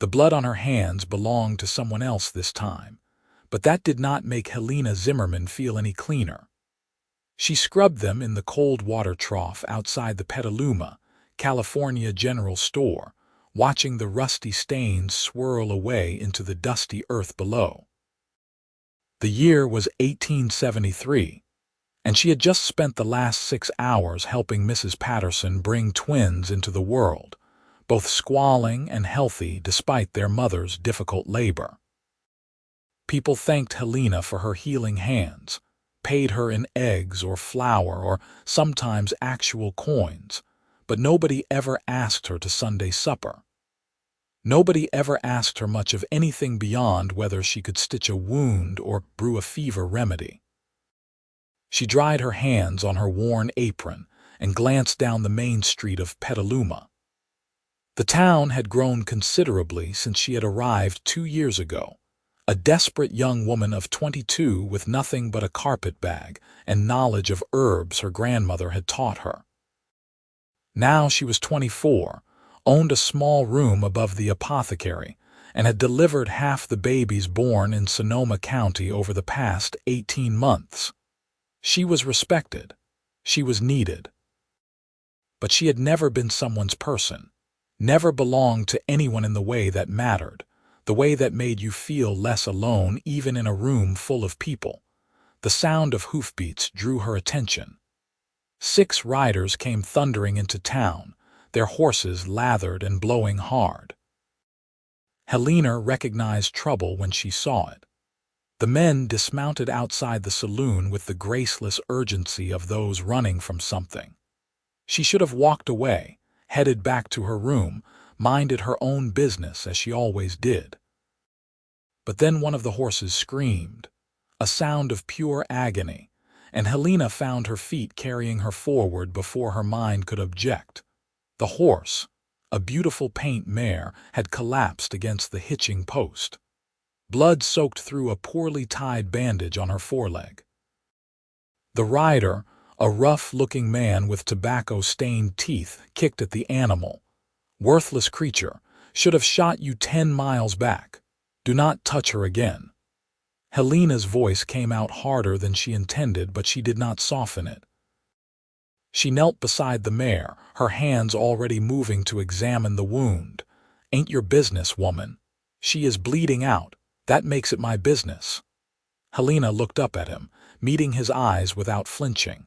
The blood on her hands belonged to someone else this time, but that did not make Helena Zimmerman feel any cleaner. She scrubbed them in the cold water trough outside the Petaluma, California general store, watching the rusty stains swirl away into the dusty earth below. The year was 1873, and she had just spent the last 6 hours helping Mrs. Patterson bring twins into the world, both squalling and healthy despite their mother's difficult labor. People thanked Helena for her healing hands, paid her in eggs or flour or sometimes actual coins, but nobody ever asked her to Sunday supper. Nobody ever asked her much of anything beyond whether she could stitch a wound or brew a fever remedy. She dried her hands on her worn apron and glanced down the main street of Petaluma. The town had grown considerably since she had arrived 2 years ago, a desperate young woman of 22 with nothing but a carpet bag and knowledge of herbs her grandmother had taught her. Now she was 24, owned a small room above the apothecary, and had delivered half the babies born in Sonoma County over the past 18 months. She was respected. She was needed. But she had never been someone's person, never belonged to anyone in the way that mattered, the way that made you feel less alone even in a room full of people. The sound of hoofbeats drew her attention. 6 riders came thundering into town, their horses lathered and blowing hard. Helena recognized trouble when she saw it. The men dismounted outside the saloon with the graceless urgency of those running from something. She should have walked away, headed back to her room, minded her own business as she always did. But then one of the horses screamed, a sound of pure agony, and Helena found her feet carrying her forward before her mind could object. The horse, a beautiful paint mare, had collapsed against the hitching post. Blood soaked through a poorly tied bandage on her foreleg. The rider, a rough-looking man with tobacco-stained teeth, kicked at the animal. "Worthless creature, should have shot you 10 miles back. Do not touch her again." Helena's voice came out harder than she intended, but she did not soften it. She knelt beside the mare, her hands already moving to examine the wound. "Ain't your business, woman. She is bleeding out. That makes it my business." Helena looked up at him, meeting his eyes without flinching.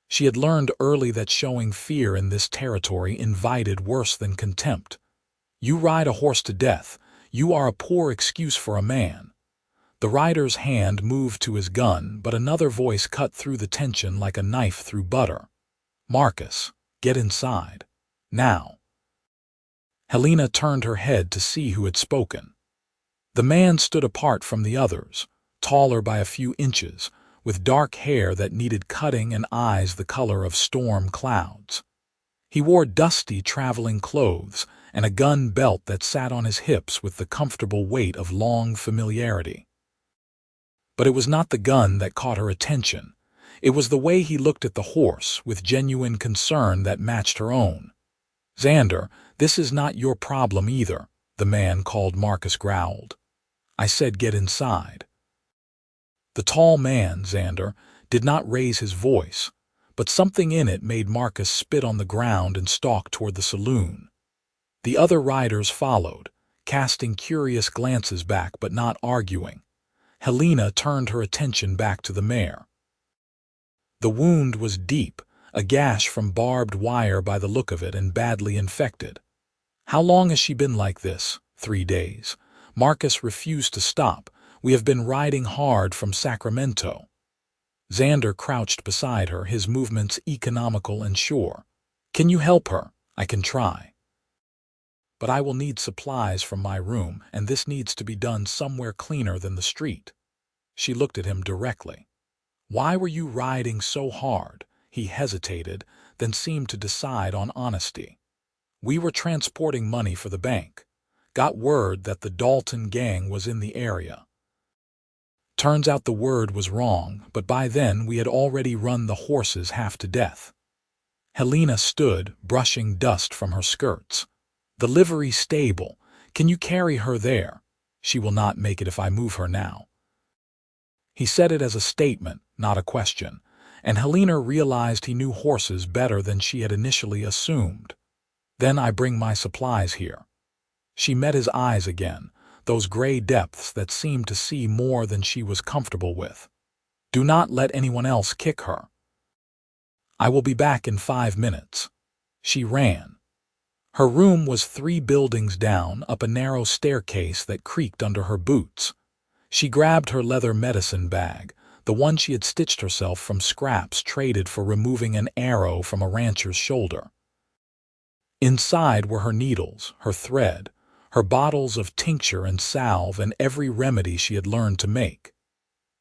She had learned early that showing fear in this territory invited worse than contempt. You ride a horse to death. You are a poor excuse for a man. The rider's hand moved to his gun, but another voice cut through the tension like a knife through butter. "Marcus, get inside. Now." Helena turned her head to see who had spoken. The man stood apart from the others, taller by a few inches, with dark hair that needed cutting and eyes the color of storm clouds. He wore dusty traveling clothes and a gun belt that sat on his hips with the comfortable weight of long familiarity. But it was not the gun that caught her attention. It was the way he looked at the horse with genuine concern that matched her own. "Xander, this is not your problem either," the man called Marcus growled. "I said get inside." The tall man, Xander, did not raise his voice, but something in it made Marcus spit on the ground and stalk toward the saloon. The other riders followed, casting curious glances back but not arguing. Helena turned her attention back to the mare. The wound was deep, a gash from barbed wire by the look of it and badly infected. "How long has she been like this?" 3 days. Marcus refused to stop. "We have been riding hard from Sacramento." Xander crouched beside her, his movements economical and sure. "Can you help her? I can try. But I will need supplies from my room, and this needs to be done somewhere cleaner than the street." She looked at him directly. "Why were you riding so hard?" He hesitated, then seemed to decide on honesty. "We were transporting money for the bank. Got word that the Dalton gang was in the area. Turns out the word was wrong, but by then we had already run the horses half to death." Helena stood, brushing dust from her skirts. "The livery stable. Can you carry her there? She will not make it if I move her now." He said it as a statement, not a question, and Helena realized he knew horses better than she had initially assumed. "Then I bring my supplies here." She met his eyes again, those gray depths that seemed to see more than she was comfortable with. "Do not let anyone else kick her." "I will be back in 5 minutes." She ran. Her room was 3 buildings down, up a narrow staircase that creaked under her boots. She grabbed her leather medicine bag, the one she had stitched herself from scraps traded for removing an arrow from a rancher's shoulder. Inside were her needles, her thread, her bottles of tincture and salve, and every remedy she had learned to make.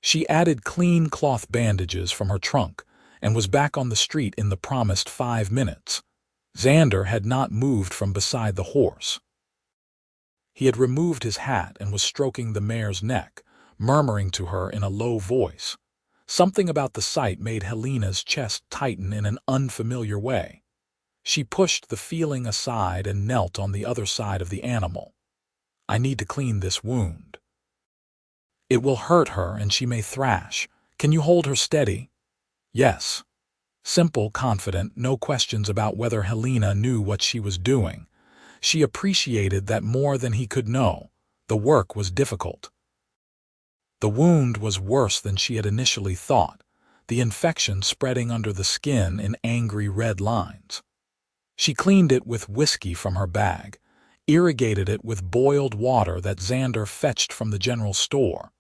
She added clean cloth bandages from her trunk and was back on the street in the promised 5 minutes. Xander had not moved from beside the horse. He had removed his hat and was stroking the mare's neck, murmuring to her in a low voice. Something about the sight made Helena's chest tighten in an unfamiliar way. She pushed the feeling aside and knelt on the other side of the animal. "I need to clean this wound. It will hurt her and she may thrash. Can you hold her steady?" "Yes." Simple, confident, no questions about whether Helena knew what she was doing. She appreciated that more than he could know. The work was difficult. The wound was worse than she had initially thought, the infection spreading under the skin in angry red lines. She cleaned it with whiskey from her bag, irrigated it with boiled water that Xander fetched from the general store,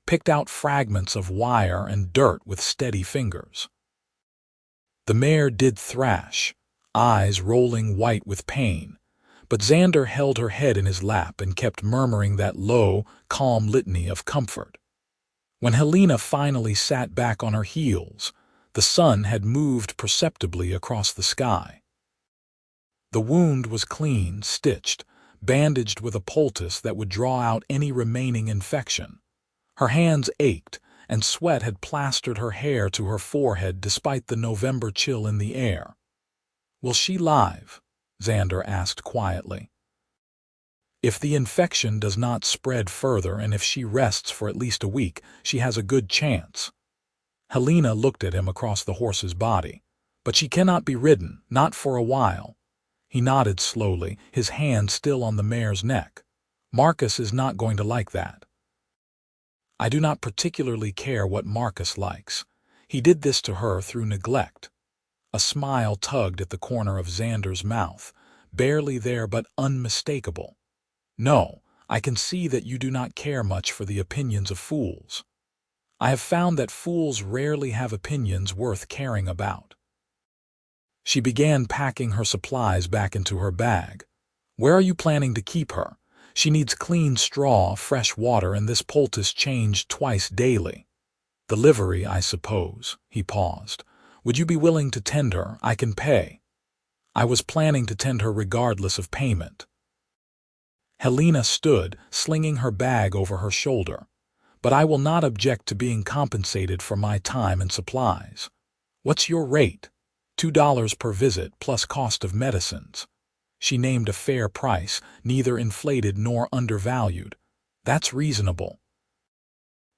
picked out fragments of wire and dirt with steady fingers. The mare did thrash, eyes rolling white with pain, but Xander held her head in his lap and kept murmuring that low, calm litany of comfort. When Helena finally sat back on her heels, the sun had moved perceptibly across the sky. The wound was clean, stitched, bandaged with a poultice that would draw out any remaining infection. Her hands ached, and sweat had plastered her hair to her forehead despite the November chill in the air. "Will she live?" Xander asked quietly. "If the infection does not spread further and if she rests for at least a week, she has a good chance." Helena looked at him across the horse's body. "But she cannot be ridden, not for a while." He nodded slowly, his hand still on the mare's neck. "Marcus is not going to like that." "I do not particularly care what Marcus likes. He did this to her through neglect." A smile tugged at the corner of Xander's mouth, barely there but unmistakable. "No, I can see that you do not care much for the opinions of fools. I have found that fools rarely have opinions worth caring about." She began packing her supplies back into her bag. "Where are you planning to keep her? She needs clean straw, fresh water, and this poultice changed twice daily." "The livery, I suppose." He paused. "Would you be willing to tend her? I can pay." "I was planning to tend her regardless of payment." Helena stood, slinging her bag over her shoulder. "But I will not object to being compensated for my time and supplies." "What's your rate?" $2 per visit plus cost of medicines." She named a fair price, neither inflated nor undervalued. "That's reasonable."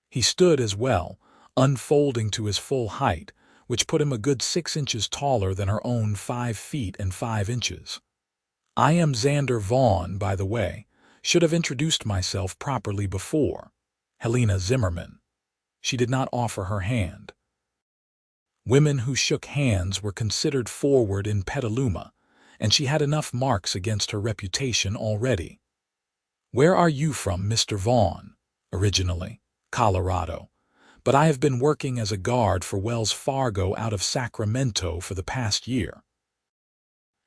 He stood as well, unfolding to his full height, which put him a good 6 inches taller than her own 5 feet and 5 inches. "I am Xander Vaughn, by the way. Should have introduced myself properly before. Helena Zimmerman." She did not offer her hand. Women who shook hands were considered forward in Petaluma, and she had enough marks against her reputation already. "Where are you from, Mr. Vaughn?" "Originally, Colorado. But I have been working as a guard for Wells Fargo out of Sacramento for the past year."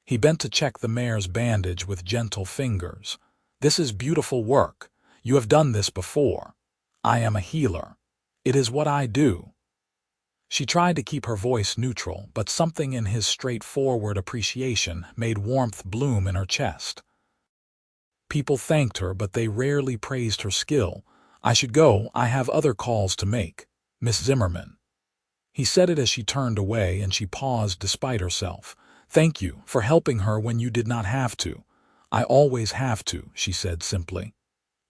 He bent to check the mare's bandage with gentle fingers. "This is beautiful work. You have done this before." "I am a healer. It is what I do." She tried to keep her voice neutral, but something in his straightforward appreciation made warmth bloom in her chest. People thanked her, but they rarely praised her skill. "I should go. I have other calls to make. Miss Zimmerman." He said it as she turned away, and she paused despite herself. "Thank you for helping her when you did not have to. "I always have to," she said simply.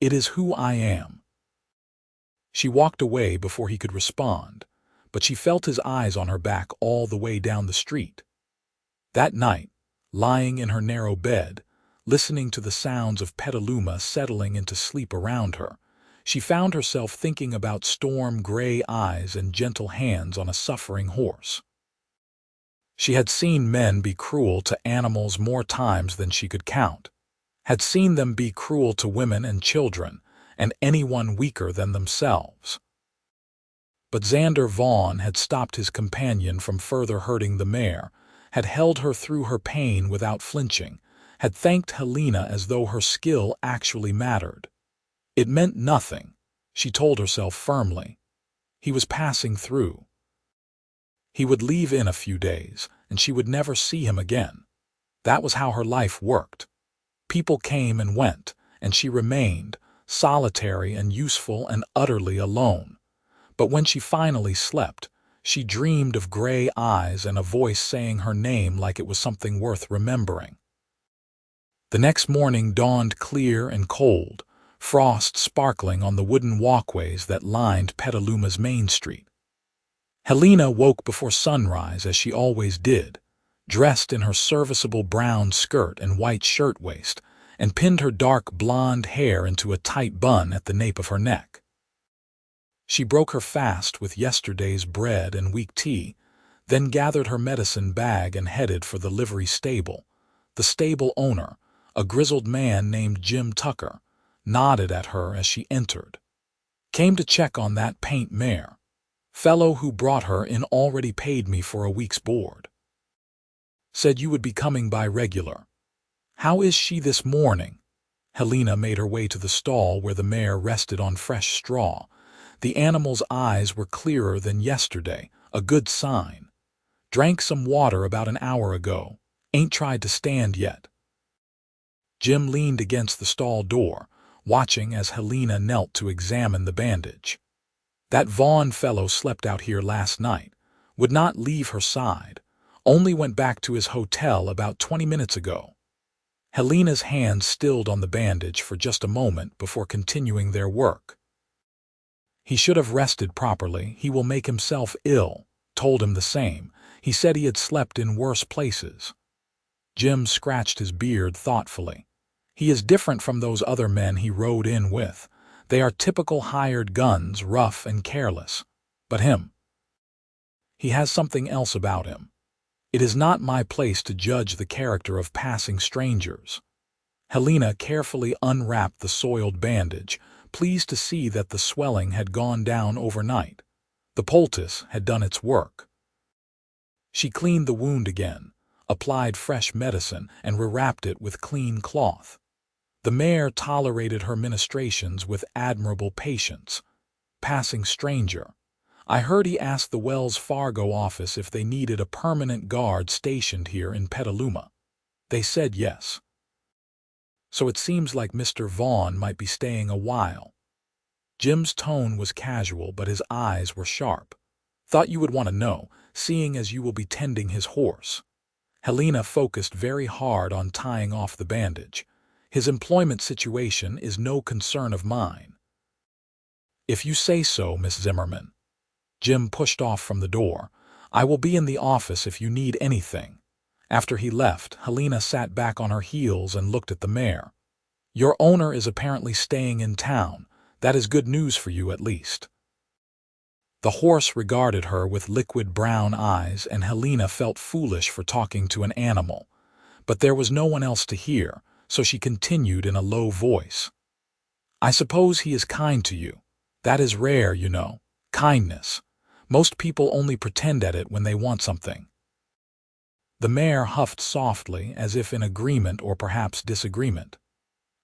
"It is who I am." She walked away before he could respond, but she felt his eyes on her back all the way down the street. That night, lying in her narrow bed, listening to the sounds of Petaluma settling into sleep around her, she found herself thinking about storm-gray eyes and gentle hands on a suffering horse. She had seen men be cruel to animals more times than she could count, had seen them be cruel to women and children, and anyone weaker than themselves. But Xander Vaughn had stopped his companion from further hurting the mare, had held her through her pain without flinching, had thanked Helena as though her skill actually mattered. It meant nothing, she told herself firmly. He was passing through. He would leave in a few days, and she would never see him again. That was how her life worked. People came and went, and she remained, solitary and useful and utterly alone. But when she finally slept, she dreamed of gray eyes and a voice saying her name like it was something worth remembering. The next morning dawned clear and cold, frost sparkling on the wooden walkways that lined Petaluma's main street. Helena woke before sunrise as she always did, dressed in her serviceable brown skirt and white shirtwaist, and pinned her dark blonde hair into a tight bun at the nape of her neck. She broke her fast with yesterday's bread and weak tea, then gathered her medicine bag and headed for the livery stable. The stable owner, a grizzled man named Jim Tucker, nodded at her as she entered. "Came to check on that paint mare. Fellow who brought her in already paid me for a week's board. Said you would be coming by regular. How is she this morning?" Helena made her way to the stall where the mare rested on fresh straw. The animal's eyes were clearer than yesterday, a good sign. "Drank some water about an hour ago. Ain't tried to stand yet." Jim leaned against the stall door, watching as Helena knelt to examine the bandage. "That Vaughn fellow slept out here last night, would not leave her side, only went back to his hotel about 20 minutes ago." Helena's hand stilled on the bandage for just a moment before continuing their work. "He should have rested properly. He will make himself ill." Told him the same. He said he had slept in worse places. Jim scratched his beard thoughtfully. "He is different from those other men he rode in with. They are typical hired guns, rough and careless. But him, he has something else about him. It is not my place to judge the character of passing strangers." Helena carefully unwrapped the soiled bandage, pleased to see that the swelling had gone down overnight. The poultice had done its work. She cleaned the wound again, applied fresh medicine, and rewrapped it with clean cloth. The mare tolerated her ministrations with admirable patience. "Passing stranger. I heard he asked the Wells Fargo office if they needed a permanent guard stationed here in Petaluma. They said yes. So it seems like Mr. Vaughn might be staying a while." Jim's tone was casual, but his eyes were sharp. "Thought you would want to know, seeing as you will be tending his horse." Helena focused very hard on tying off the bandage. "His employment situation is no concern of mine." "If you say so, Miss Zimmerman." Jim pushed off from the door. "I will be in the office if you need anything." After he left, Helena sat back on her heels and looked at the mare. "Your owner is apparently staying in town. That is good news for you, at least." The horse regarded her with liquid brown eyes, and Helena felt foolish for talking to an animal. But there was no one else to hear, so she continued in a low voice. "I suppose he is kind to you. That is rare, you know. Kindness. Most people only pretend at it when they want something." The mare huffed softly, as if in agreement or perhaps disagreement.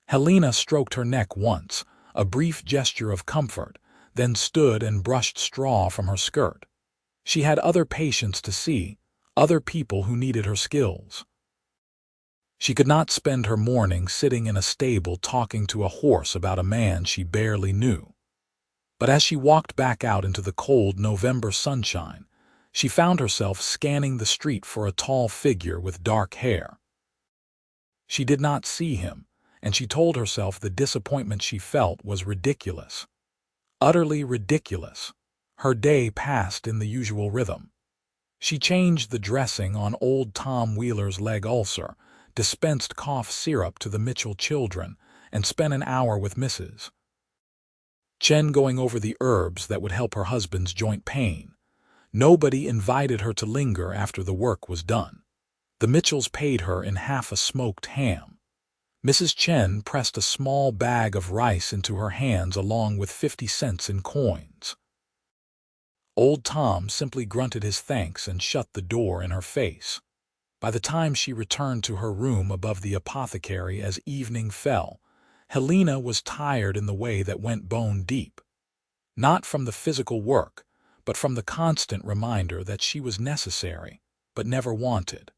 Helena stroked her neck once, a brief gesture of comfort, then stood and brushed straw from her skirt. She had other patients to see, other people who needed her skills. She could not spend her morning sitting in a stable talking to a horse about a man she barely knew. But as she walked back out into the cold November sunshine, she found herself scanning the street for a tall figure with dark hair. She did not see him, and she told herself the disappointment she felt was ridiculous. Utterly ridiculous. Her day passed in the usual rhythm. She changed the dressing on old Tom Wheeler's leg ulcer, dispensed cough syrup to the Mitchell children, and spent an hour with Mrs. Chen going over the herbs that would help her husband's joint pain. Nobody invited her to linger after the work was done. The Mitchells paid her in half a smoked ham. Mrs. Chen pressed a small bag of rice into her hands along with 50 cents in coins. Old Tom simply grunted his thanks and shut the door in her face. By the time she returned to her room above the apothecary as evening fell, Helena was tired in the way that went bone deep. Not from the physical work, but from the constant reminder that she was necessary, but never wanted.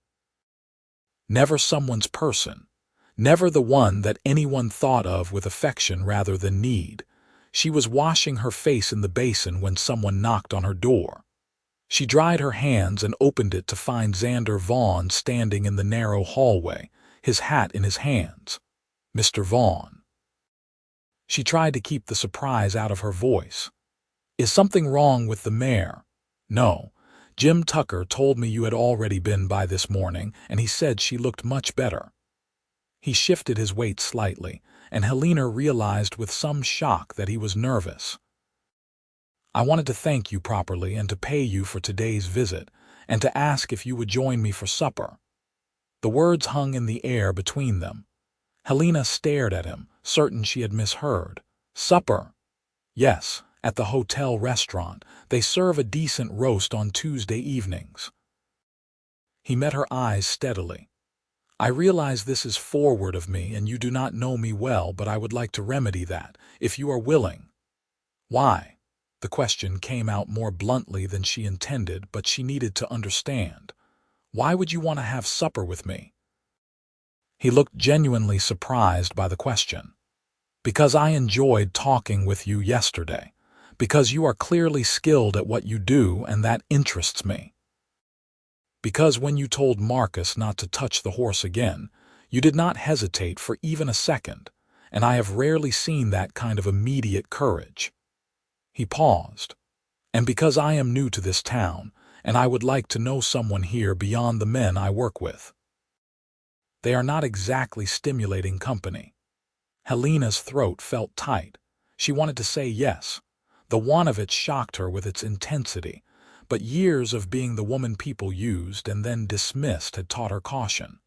Never someone's person. Never the one that anyone thought of with affection rather than need. She was washing her face in the basin when someone knocked on her door. She dried her hands and opened it to find Xander Vaughn standing in the narrow hallway, his hat in his hands. Mr. Vaughn. She tried to keep the surprise out of her voice. Is something wrong with the mare? No. Jim Tucker told me you had already been by this morning, and he said she looked much better. He shifted his weight slightly, and Helena realized with some shock that he was nervous. I wanted to thank you properly and to pay you for today's visit, and to ask if you would join me for supper. The words hung in the air between them. Helena stared at him, certain she had misheard. Supper? Yes, at the hotel restaurant. They serve a decent roast on Tuesday evenings. He met her eyes steadily. I realize this is forward of me and you do not know me well, but I would like to remedy that, if you are willing. Why? The question came out more bluntly than she intended, but she needed to understand. Why would you want to have supper with me? He looked genuinely surprised by the question. Because I enjoyed talking with you yesterday. Because you are clearly skilled at what you do, and that interests me. Because when you told Marcus not to touch the horse again, you did not hesitate for even a second, and I have rarely seen that kind of immediate courage. He paused. And because I am new to this town, and I would like to know someone here beyond the men I work with. They are not exactly stimulating company. Helena's throat felt tight. She wanted to say yes. The want of it shocked her with its intensity, but years of being the woman people used and then dismissed had taught her caution.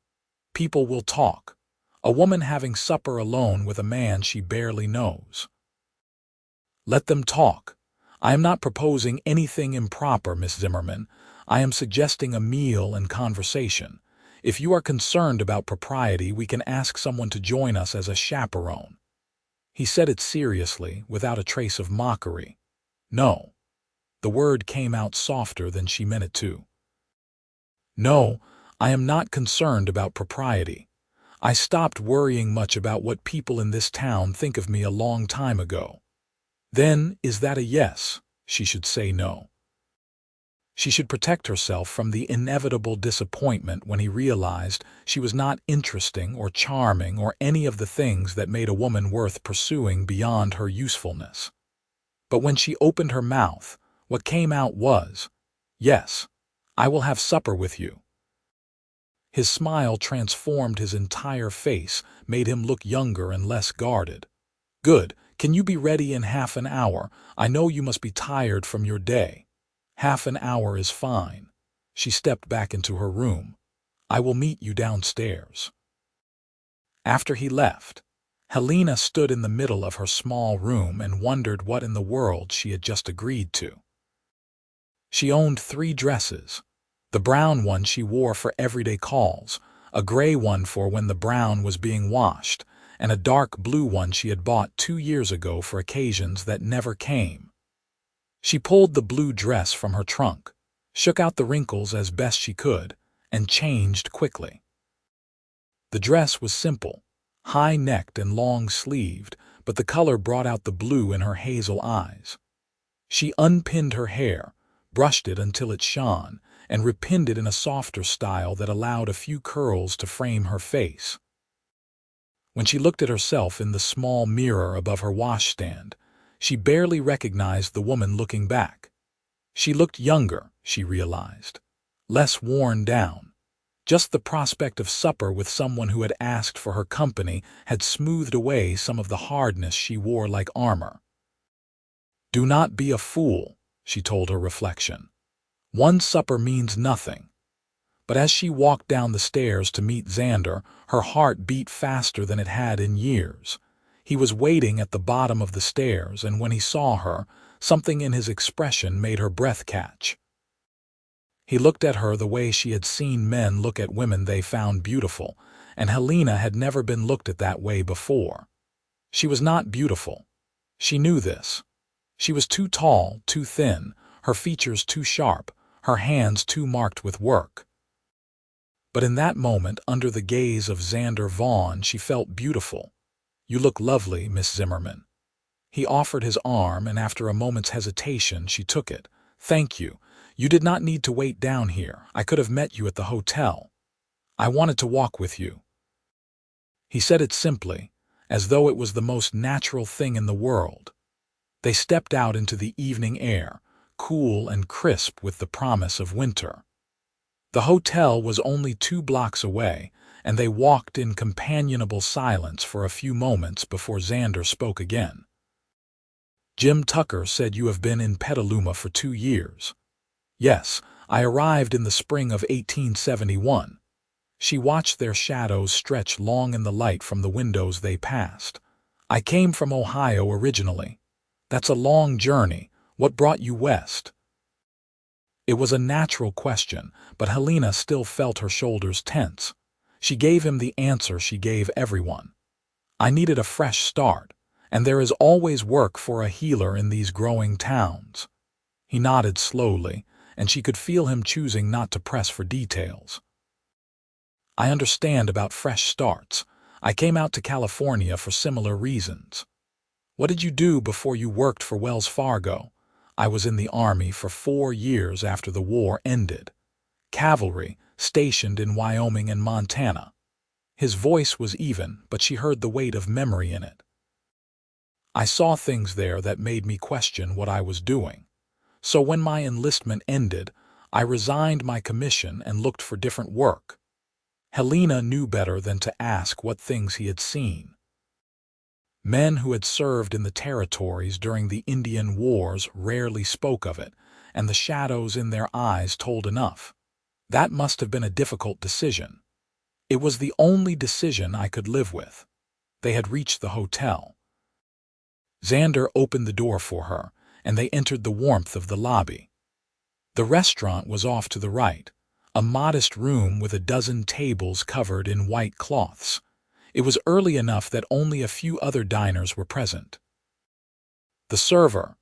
People will talk. A woman having supper alone with a man she barely knows. Let them talk. I am not proposing anything improper, Miss Zimmerman. I am suggesting a meal and conversation. If you are concerned about propriety, we can ask someone to join us as a chaperone. He said it seriously, without a trace of mockery. No. The word came out softer than she meant it to. No, I am not concerned about propriety. I stopped worrying much about what people in this town think of me a long time ago. Then, is that a yes? She should say no. She should protect herself from the inevitable disappointment when he realized she was not interesting or charming or any of the things that made a woman worth pursuing beyond her usefulness. But when she opened her mouth, what came out was, yes, I will have supper with you. His smile transformed his entire face, made him look younger and less guarded. Good, can you be ready in half an hour? I know you must be tired from your day. Half an hour is fine. She stepped back into her room. I will meet you downstairs. After he left, Helena stood in the middle of her small room and wondered what in the world she had just agreed to. She owned 3 dresses. The brown one she wore for everyday calls, a gray one for when the brown was being washed, and a dark blue one she had bought 2 years ago for occasions that never came. She pulled the blue dress from her trunk, shook out the wrinkles as best she could, and changed quickly. The dress was simple, high-necked and long-sleeved, but the color brought out the blue in her hazel eyes. She unpinned her hair, brushed it until it shone, and repinned it in a softer style that allowed a few curls to frame her face. When she looked at herself in the small mirror above her washstand, she barely recognized the woman looking back. She looked younger, she realized, less worn down. Just the prospect of supper with someone who had asked for her company had smoothed away some of the hardness she wore like armor. "Do not be a fool," she told her reflection. "One supper means nothing." But as she walked down the stairs to meet Xander, her heart beat faster than it had in years. He was waiting at the bottom of the stairs, and when he saw her, something in his expression made her breath catch. He looked at her the way she had seen men look at women they found beautiful, and Helena had never been looked at that way before. She was not beautiful. She knew this. She was too tall, too thin, her features too sharp, her hands too marked with work. But in that moment, under the gaze of Xander Vaughn, she felt beautiful. "You look lovely, Miss Zimmerman." He offered his arm, and after a moment's hesitation, she took it. "Thank you. You did not need to wait down here. I could have met you at the hotel. I wanted to walk with you." He said it simply, as though it was the most natural thing in the world. They stepped out into the evening air, cool and crisp with the promise of winter. The hotel was only 2 blocks away, and they walked in companionable silence for a few moments before Xander spoke again. "Jim Tucker said you have been in Petaluma for 2 years. "Yes, I arrived in the spring of 1871. She watched their shadows stretch long in the light from the windows they passed. "I came from Ohio originally." "That's a long journey. What brought you west?" It was a natural question, but Helena still felt her shoulders tense. She gave him the answer she gave everyone. "I needed a fresh start, and there is always work for a healer in these growing towns." He nodded slowly, and she could feel him choosing not to press for details. "I understand about fresh starts. I came out to California for similar reasons." "What did you do before you worked for Wells Fargo?" "I was in the Army for 4 years after the war ended. Cavalry, stationed in Wyoming and Montana." His voice was even, but she heard the weight of memory in it. "I saw things there that made me question what I was doing. So when my enlistment ended, I resigned my commission and looked for different work." Helena knew better than to ask what things he had seen. Men who had served in the territories during the Indian Wars rarely spoke of it, and the shadows in their eyes told enough. "That must have been a difficult decision." "It was the only decision I could live with." They had reached the hotel. Xander opened the door for her, and they entered the warmth of the lobby. The restaurant was off to the right, a modest room with a dozen tables covered in white cloths. It was early enough that only a few other diners were present. The server,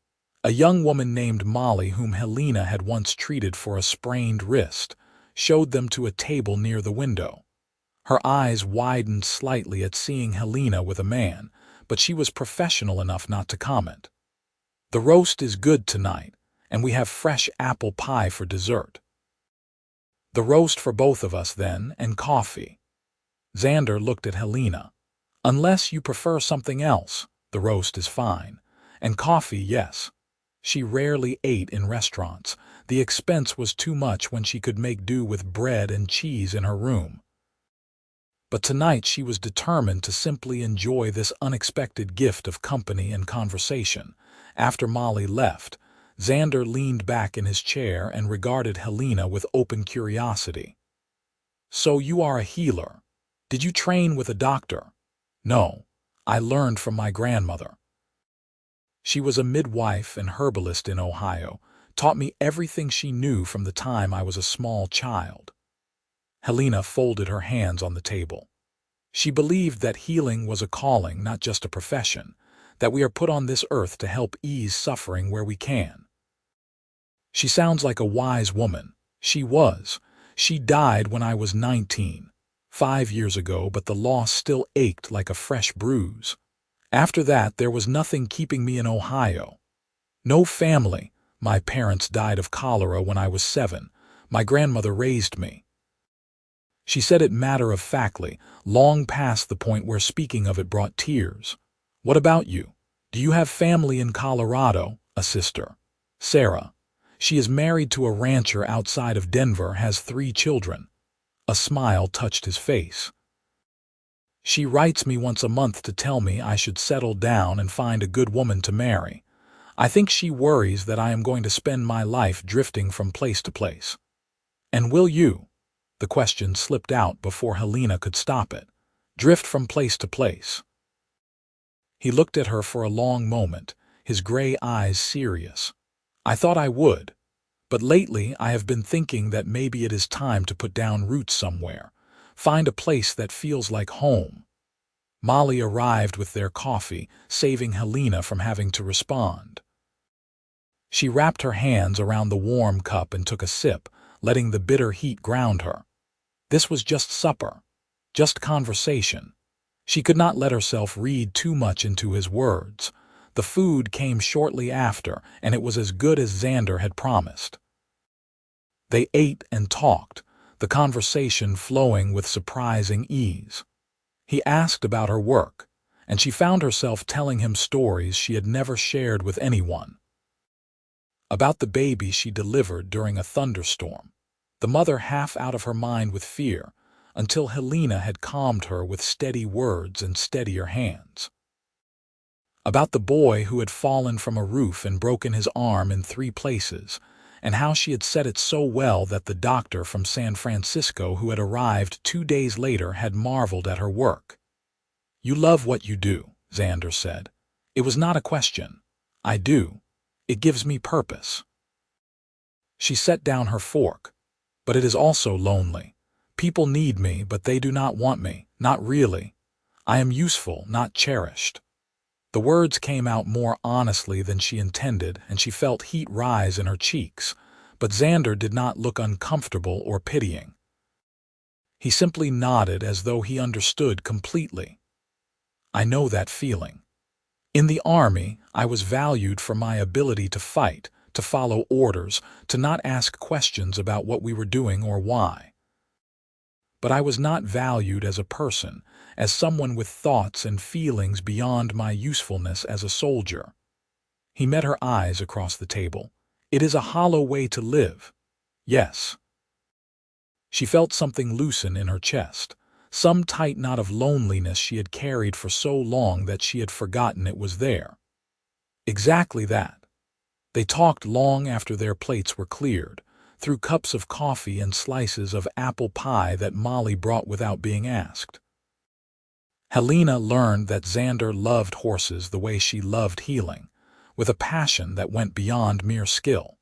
a young woman named Molly whom Helena had once treated for a sprained wrist, showed them to a table near the window. Her eyes widened slightly at seeing Helena with a man, but she was professional enough not to comment. "The roast is good tonight, and we have fresh apple pie for dessert." "The roast for both of us, then, and coffee." Xander looked at Helena. "Unless you prefer something else, the roast is fine. And coffee, yes." She rarely ate in restaurants. The expense was too much when she could make do with bread and cheese in her room. But tonight she was determined to simply enjoy this unexpected gift of company and conversation. After Molly left, Xander leaned back in his chair and regarded Helena with open curiosity. "So you are a healer. Did you train with a doctor?" "No. I learned from my grandmother. She was a midwife and herbalist in Ohio, taught me everything she knew from the time I was a small child." Helena folded her hands on the table. She believed that healing was a calling, not just a profession, that we are put on this earth to help ease suffering where we can. "She sounds like a wise woman." She was. She died when I was 19, 5 years ago, but the loss still ached like a fresh bruise. After that, there was nothing keeping me in Ohio. No family. My parents died of cholera when I was 7. My grandmother raised me. She said it matter-of-factly, long past the point where speaking of it brought tears. "What about you? Do you have family in Colorado?" "A sister, Sarah. She is married to a rancher outside of Denver, has 3 children." A smile touched his face. "She writes me once a month to tell me I should settle down and find a good woman to marry. I think she worries that I am going to spend my life drifting from place to place." "And will you?" The question slipped out before Helena could stop it. "Drift from place to place?" He looked at her for a long moment, his gray eyes serious. "I thought I would, but lately I have been thinking that maybe it is time to put down roots somewhere, find a place that feels like home." Molly arrived with their coffee, saving Helena from having to respond. She wrapped her hands around the warm cup and took a sip, letting the bitter heat ground her. This was just supper, just conversation. She could not let herself read too much into his words. The food came shortly after, and it was as good as Xander had promised. They ate and talked, the conversation flowing with surprising ease. He asked about her work, and she found herself telling him stories she had never shared with anyone. About the baby she delivered during a thunderstorm, the mother half out of her mind with fear, until Helena had calmed her with steady words and steadier hands. About the boy who had fallen from a roof and broken his arm in 3 places, and how she had said it so well that the doctor from San Francisco who had arrived 2 days later had marveled at her work. "You love what you do," Xander said. It was not a question. "I do. It gives me purpose." She set down her fork. "But it is also lonely. People need me, but they do not want me. Not really. I am useful, not cherished." The words came out more honestly than she intended, and she felt heat rise in her cheeks, but Xander did not look uncomfortable or pitying. He simply nodded as though he understood completely. "I know that feeling. In the army, I was valued for my ability to fight, to follow orders, to not ask questions about what we were doing or why. But I was not valued as a person, as someone with thoughts and feelings beyond my usefulness as a soldier." He met her eyes across the table. "It is a hollow way to live." "Yes." She felt something loosen in her chest, some tight knot of loneliness she had carried for so long that she had forgotten it was there. Exactly that. They talked long after their plates were cleared, through cups of coffee and slices of apple pie that Molly brought without being asked. Helena learned that Xander loved horses the way she loved healing, with a passion that went beyond mere skill.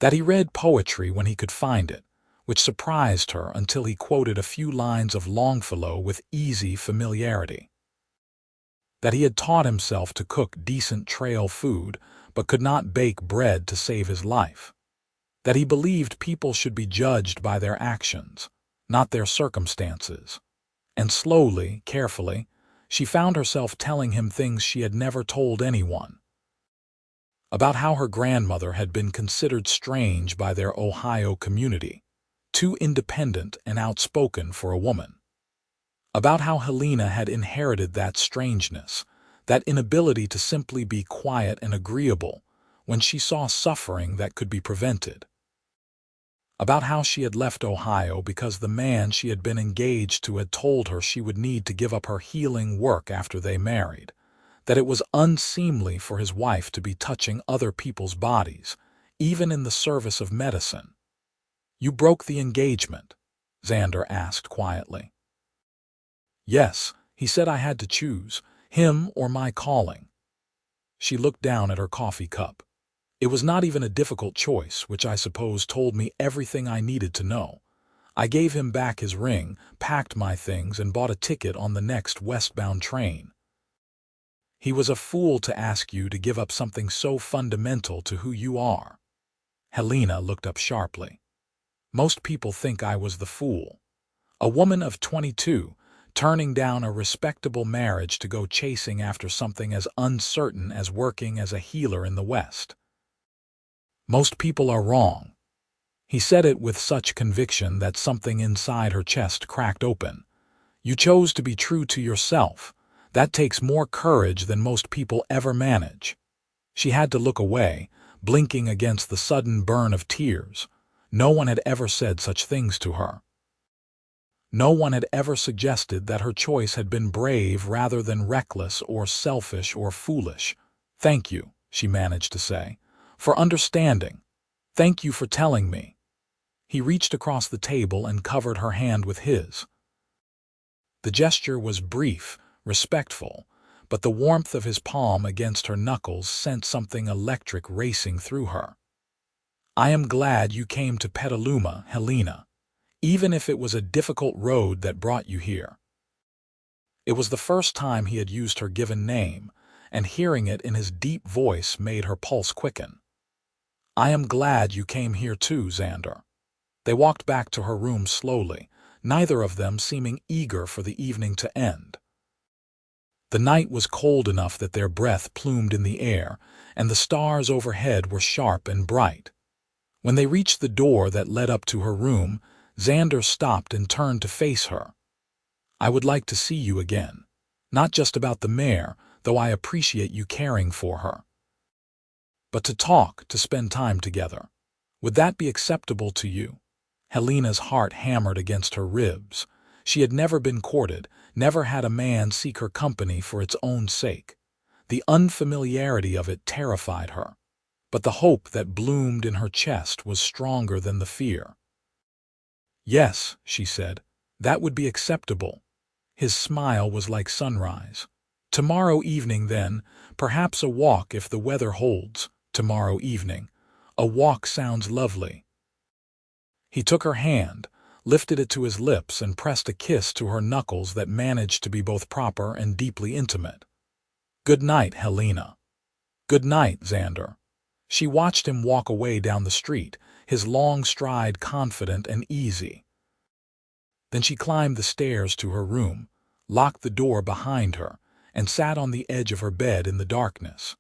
That he read poetry when he could find it, which surprised her until he quoted a few lines of Longfellow with easy familiarity. That he had taught himself to cook decent trail food, but could not bake bread to save his life. That he believed people should be judged by their actions, not their circumstances. And slowly, carefully, she found herself telling him things she had never told anyone. About how her grandmother had been considered strange by their Ohio community, too independent and outspoken for a woman. About how Helena had inherited that strangeness, that inability to simply be quiet and agreeable when she saw suffering that could be prevented. About how she had left Ohio because the man she had been engaged to had told her she would need to give up her healing work after they married, that it was unseemly for his wife to be touching other people's bodies, even in the service of medicine. "You broke the engagement?" Xander asked quietly. "Yes," he said. "I had to choose, him or my calling." She looked down at her coffee cup. "It was not even a difficult choice, which I suppose told me everything I needed to know. I gave him back his ring, packed my things, and bought a ticket on the next westbound train." "He was a fool to ask you to give up something so fundamental to who you are." Helena looked up sharply. "Most people think I was the fool. A woman of 22, turning down a respectable marriage to go chasing after something as uncertain as working as a healer in the West. Most people are wrong." He said it with such conviction that something inside her chest cracked open. You chose to be true to yourself. That takes more courage than most people ever manage. She had to look away, blinking against the sudden burn of tears. No one had ever said such things to her. No one had ever suggested that her choice had been brave rather than reckless or selfish or foolish. "Thank you," she managed to say, "for understanding. Thank you for telling me." He reached across the table and covered her hand with his. The gesture was brief, respectful, but the warmth of his palm against her knuckles sent something electric racing through her. "I am glad you came to Petaluma, Helena, even if it was a difficult road that brought you here." It was the first time he had used her given name, and hearing it in his deep voice made her pulse quicken. "I am glad you came here too, Xander." They walked back to her room slowly, neither of them seeming eager for the evening to end. The night was cold enough that their breath plumed in the air, and the stars overhead were sharp and bright. When they reached the door that led up to her room, Xander stopped and turned to face her. "I would like to see you again. Not just about the mare, though I appreciate you caring for her. But to talk, to spend time together. Would that be acceptable to you?" Helena's heart hammered against her ribs. She had never been courted, never had a man seek her company for its own sake. The unfamiliarity of it terrified her, but the hope that bloomed in her chest was stronger than the fear. "Yes," she said, "that would be acceptable." His smile was like sunrise. "Tomorrow evening, then, perhaps a walk if the weather holds. Tomorrow evening. A walk sounds lovely." He took her hand, lifted it to his lips, and pressed a kiss to her knuckles that managed to be both proper and deeply intimate. "Good night, Helena." "Good night, Xander." She watched him walk away down the street, his long stride confident and easy. Then she climbed the stairs to her room, locked the door behind her, and sat on the edge of her bed in the darkness.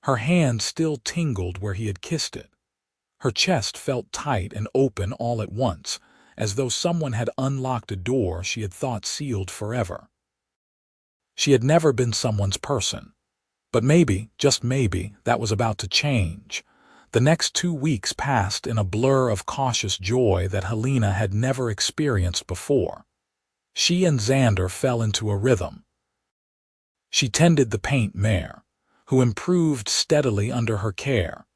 Her hand still tingled where he had kissed it. Her chest felt tight and open all at once, as though someone had unlocked a door she had thought sealed forever. She had never been someone's person. But maybe, just maybe, that was about to change. The next 2 weeks passed in a blur of cautious joy that Helena had never experienced before. She and Xander fell into a rhythm. She tended the paint mare, who improved steadily under her care,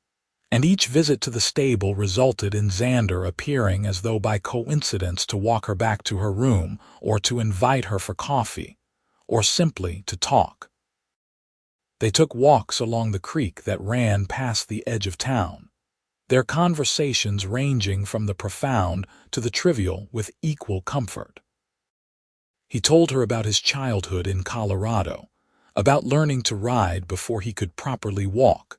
and each visit to the stable resulted in Xander appearing as though by coincidence to walk her back to her room, or to invite her for coffee, or simply to talk. They took walks along the creek that ran past the edge of town, their conversations ranging from the profound to the trivial with equal comfort. He told her about his childhood in Colorado, about learning to ride before he could properly walk,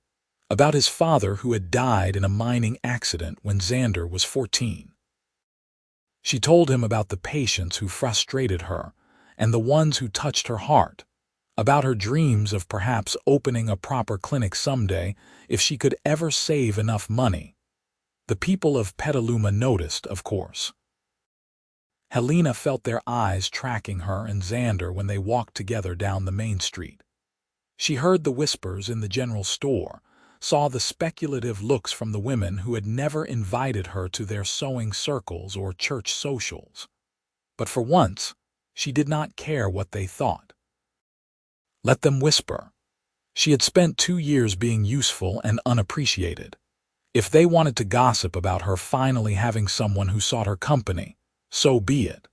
about his father who had died in a mining accident when Xander was 14. She told him about the patients who frustrated her and the ones who touched her heart, about her dreams of perhaps opening a proper clinic someday if she could ever save enough money. The people of Petaluma noticed, of course. Helena felt their eyes tracking her and Xander when they walked together down the main street. She heard the whispers in the general store, saw the speculative looks from the women who had never invited her to their sewing circles or church socials. But for once, she did not care what they thought. Let them whisper. She had spent 2 years being useful and unappreciated. If they wanted to gossip about her finally having someone who sought her company, so be it.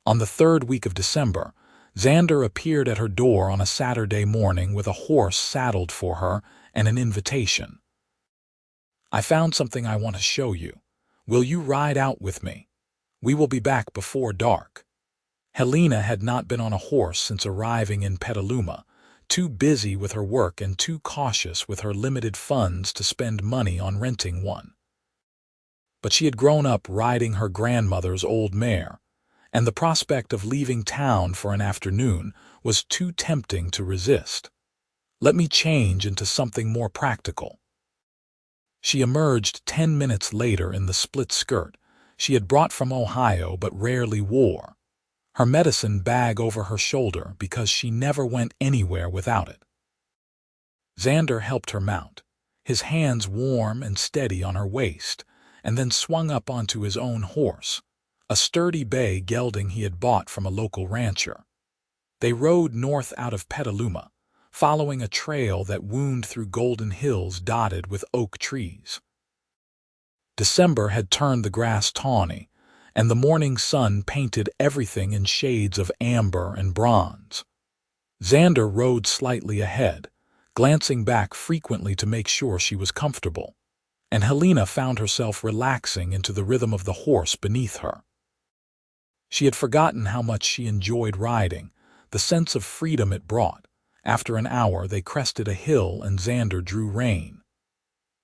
On the 3rd week of December, Xander appeared at her door on a Saturday morning with a horse saddled for her and an invitation. "I found something I want to show you. Will you ride out with me? We will be back before dark." Helena had not been on a horse since arriving in Petaluma, too busy with her work and too cautious with her limited funds to spend money on renting one. But she had grown up riding her grandmother's old mare, and the prospect of leaving town for an afternoon was too tempting to resist. "Let me change into something more practical." She emerged 10 minutes later in the split skirt she had brought from Ohio but rarely wore, her medicine bag over her shoulder because she never went anywhere without it. Xander helped her mount, his hands warm and steady on her waist, and then swung up onto his own horse, a sturdy bay gelding he had bought from a local rancher. They rode north out of Petaluma, following a trail that wound through golden hills dotted with oak trees. December had turned the grass tawny, and the morning sun painted everything in shades of amber and bronze. Xander rode slightly ahead, glancing back frequently to make sure she was comfortable, and Helena found herself relaxing into the rhythm of the horse beneath her. She had forgotten how much she enjoyed riding, the sense of freedom it brought. After an hour they crested a hill and Xander drew rein.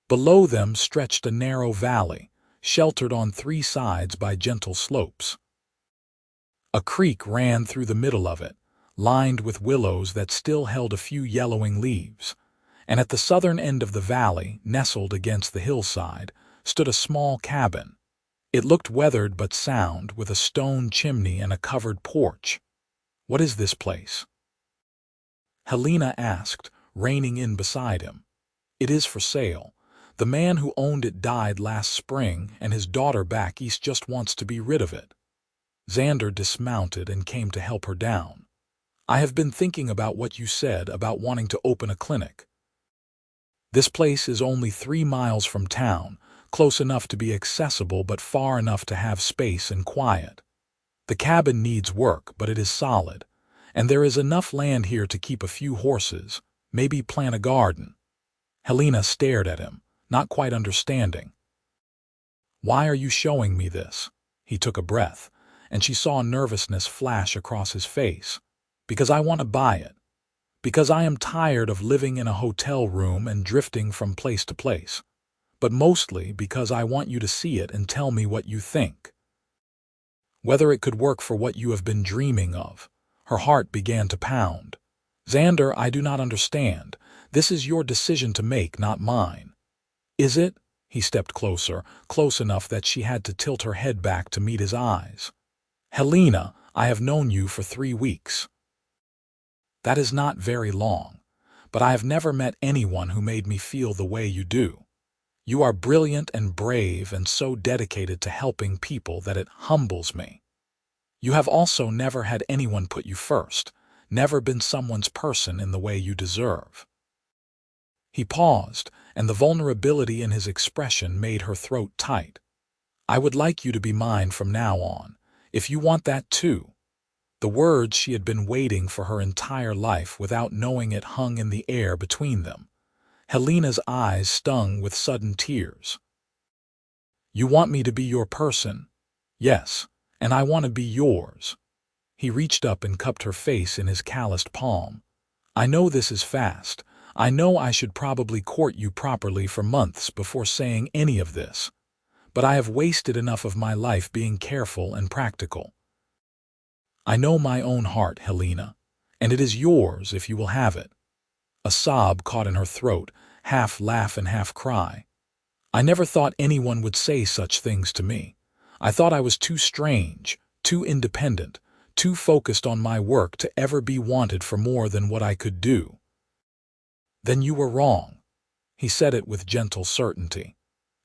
Below them stretched a narrow valley, sheltered on three sides by gentle slopes. A creek ran through the middle of it, lined with willows that still held a few yellowing leaves, and at the southern end of the valley, nestled against the hillside, stood a small cabin. It looked weathered but sound, with a stone chimney and a covered porch. "What is this place?" Helena asked, reining in beside him. "It is for sale. The man who owned it died last spring, and his daughter back east just wants to be rid of it." Xander dismounted and came to help her down. "I have been thinking about what you said about wanting to open a clinic. This place is only 3 miles from town, close enough to be accessible but far enough to have space and quiet. The cabin needs work, but it is solid, and there is enough land here to keep a few horses, maybe plant a garden." Helena stared at him, not quite understanding. "Why are you showing me this?" He took a breath, and she saw nervousness flash across his face. "Because I want to buy it. Because I am tired of living in a hotel room and drifting from place to place. But mostly because I want you to see it and tell me what you think. Whether it could work for what you have been dreaming of." Her heart began to pound. "Xander, I do not understand. This is your decision to make, not mine." "Is it?" He stepped closer, close enough that she had to tilt her head back to meet his eyes. "Helena, I have known you for 3 weeks. That is not very long, but I have never met anyone who made me feel the way you do. You are brilliant and brave and so dedicated to helping people that it humbles me. You have also never had anyone put you first, never been someone's person in the way you deserve." He paused, and the vulnerability in his expression made her throat tight. "I would like you to be mine from now on, if you want that too." The words she had been waiting for her entire life without knowing it hung in the air between them. Helena's eyes stung with sudden tears. "You want me to be your person?" "Yes, and I want to be yours." He reached up and cupped her face in his calloused palm. "I know this is fast. I know I should probably court you properly for months before saying any of this. But I have wasted enough of my life being careful and practical. I know my own heart, Helena, and it is yours if you will have it." A sob caught in her throat, half laugh and half cry. "I never thought anyone would say such things to me. I thought I was too strange, too independent, too focused on my work to ever be wanted for more than what I could do." "Then you were wrong." He said it with gentle certainty.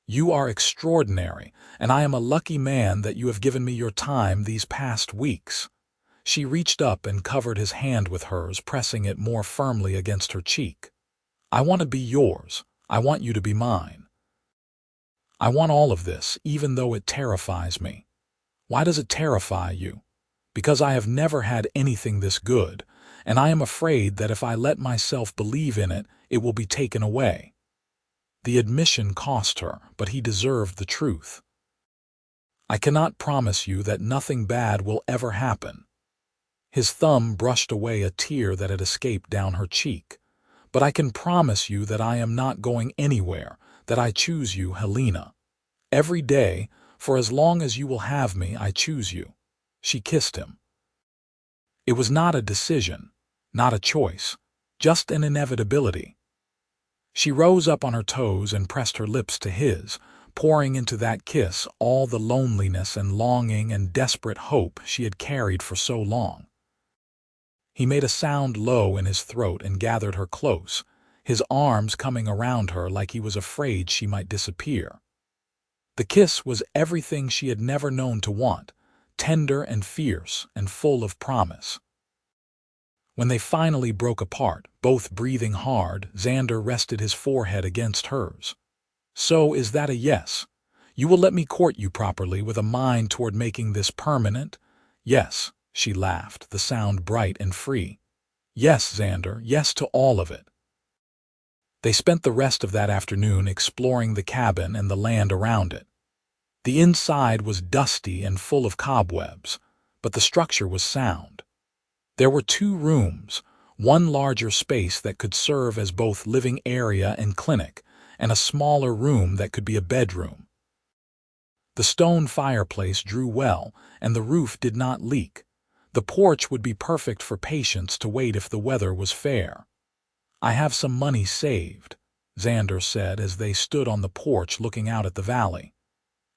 "You are extraordinary, and I am a lucky man that you have given me your time these past weeks." She reached up and covered his hand with hers, pressing it more firmly against her cheek. "I want to be yours. I want you to be mine. I want all of this, even though it terrifies me." "Why does it terrify you?" "Because I have never had anything this good, and I am afraid that if I let myself believe in it, it will be taken away." The admission cost her, but he deserved the truth. "I cannot promise you that nothing bad will ever happen." His thumb brushed away a tear that had escaped down her cheek. "But I can promise you that I am not going anywhere, that I choose you, Helena. Every day, for as long as you will have me, I choose you." She kissed him. It was not a decision, not a choice, just an inevitability. She rose up on her toes and pressed her lips to his, pouring into that kiss all the loneliness and longing and desperate hope she had carried for so long. He made a sound low in his throat and gathered her close, his arms coming around her like he was afraid she might disappear. The kiss was everything she had never known to want, tender and fierce and full of promise. When they finally broke apart, both breathing hard, Xander rested his forehead against hers. "So is that a yes? You will let me court you properly with a mind toward making this permanent?" "Yes," she laughed, the sound bright and free. "Yes, Xander, yes to all of it." They spent the rest of that afternoon exploring the cabin and the land around it. The inside was dusty and full of cobwebs, but the structure was sound. There were 2 rooms, one larger space that could serve as both living area and clinic, and a smaller room that could be a bedroom. The stone fireplace drew well, and the roof did not leak. The porch would be perfect for patients to wait if the weather was fair. "I have some money saved," Xander said as they stood on the porch looking out at the valley.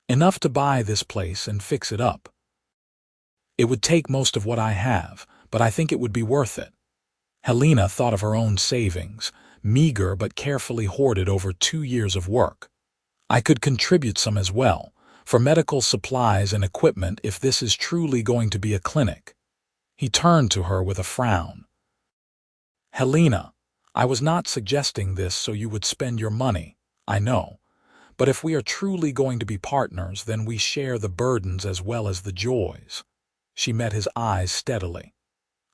"Enough to buy this place and fix it up. It would take most of what I have, but I think it would be worth it." Helena thought of her own savings, meager but carefully hoarded over 2 years of work. "I could contribute some as well, for medical supplies and equipment if this is truly going to be a clinic." He turned to her with a frown. "Helena, I was not suggesting this so you would spend your money, I know. But if we are truly going to be partners, then we share the burdens as well as the joys." She met his eyes steadily.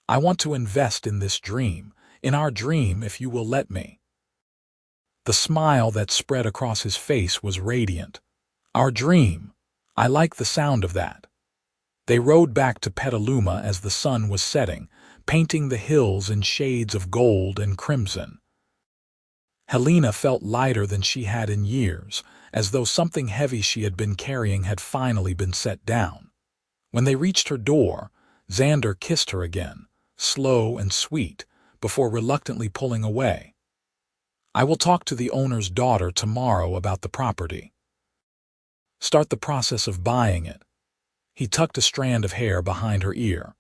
"I want to invest in this dream, in our dream, if you will let me." The smile that spread across his face was radiant. "Our dream. I like the sound of that." They rode back to Petaluma as the sun was setting, painting the hills in shades of gold and crimson. Helena felt lighter than she had in years, as though something heavy she had been carrying had finally been set down. When they reached her door, Xander kissed her again, slow and sweet, before reluctantly pulling away. "I will talk to the owner's daughter tomorrow about the property. Start the process of buying it." He tucked a strand of hair behind her ear.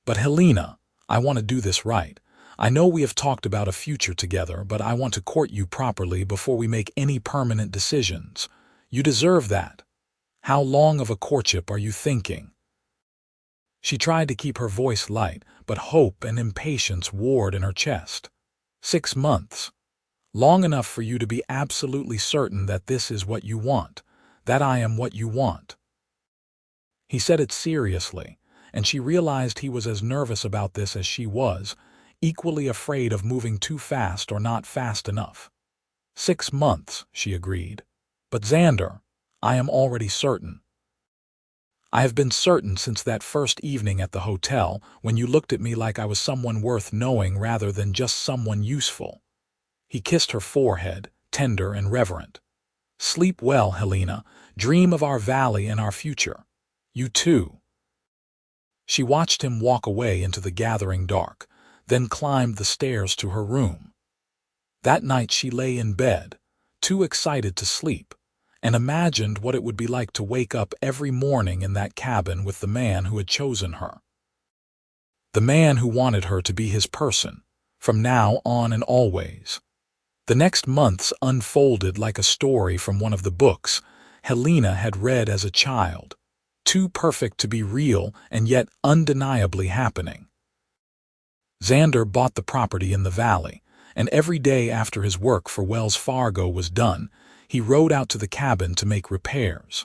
"But Helena, I want to do this right. I know we have talked about a future together, but I want to court you properly before we make any permanent decisions. You deserve that. How long of a courtship are you thinking?" She tried to keep her voice light, but hope and impatience warred in her chest. 6 months. Long enough for you to be absolutely certain that this is what you want, that I am what you want." He said it seriously, and she realized he was as nervous about this as she was, equally afraid of moving too fast or not fast enough. 6 months, she agreed. "But Xander, I am already certain. I have been certain since that first evening at the hotel when you looked at me like I was someone worth knowing rather than just someone useful." He kissed her forehead, tender and reverent. "Sleep well, Helena. Dream of our valley and our future. You too." She watched him walk away into the gathering dark, then climbed the stairs to her room. That night she lay in bed, too excited to sleep, and imagined what it would be like to wake up every morning in that cabin with the man who had chosen her. The man who wanted her to be his person, from now on and always. The next months unfolded like a story from one of the books Helena had read as a child, too perfect to be real and yet undeniably happening. Xander bought the property in the valley, and every day after his work for Wells Fargo was done, he rode out to the cabin to make repairs.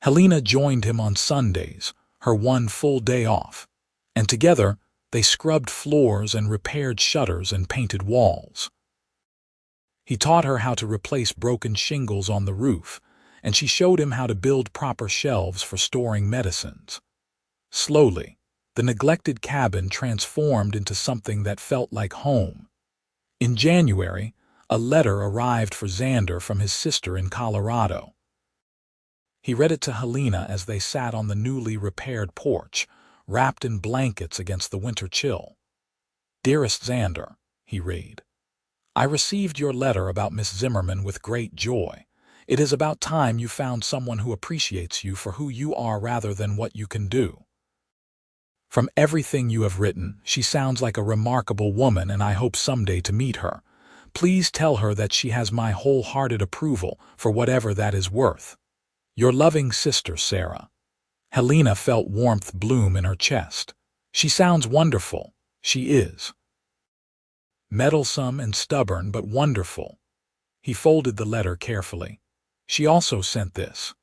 Helena joined him on Sundays, her one full day off, and together they scrubbed floors and repaired shutters and painted walls. He taught her how to replace broken shingles on the roof, and she showed him how to build proper shelves for storing medicines. Slowly, the neglected cabin transformed into something that felt like home. In January, a letter arrived for Xander from his sister in Colorado. He read it to Helena as they sat on the newly repaired porch, wrapped in blankets against the winter chill. "Dearest Xander," he read, I received your letter about Miss Zimmerman with great joy. It is about time you found someone who appreciates you for who you are rather than what you can do. From everything you have written, she sounds like a remarkable woman, and I hope someday to meet her. Please tell her that she has my wholehearted approval for whatever that is worth. Your loving sister, Sarah. Helena felt warmth bloom in her chest. She sounds wonderful. She is. Meddlesome and stubborn, but wonderful. He folded the letter carefully. She also sent this.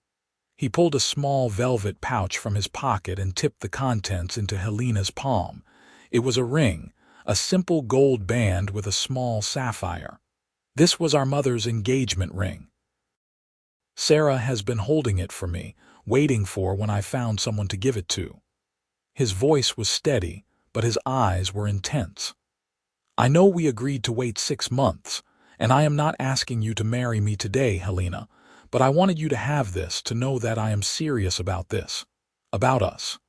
He pulled a small velvet pouch from his pocket and tipped the contents into Helena's palm. It was a ring, a simple gold band with a small sapphire. This was our mother's engagement ring. Sarah has been holding it for me, waiting for when I found someone to give it to. His voice was steady, but his eyes were intense. I know we agreed to wait 6 months, and I am not asking you to marry me today, Helena, but I wanted you to have this, to know that I am serious about this, about us.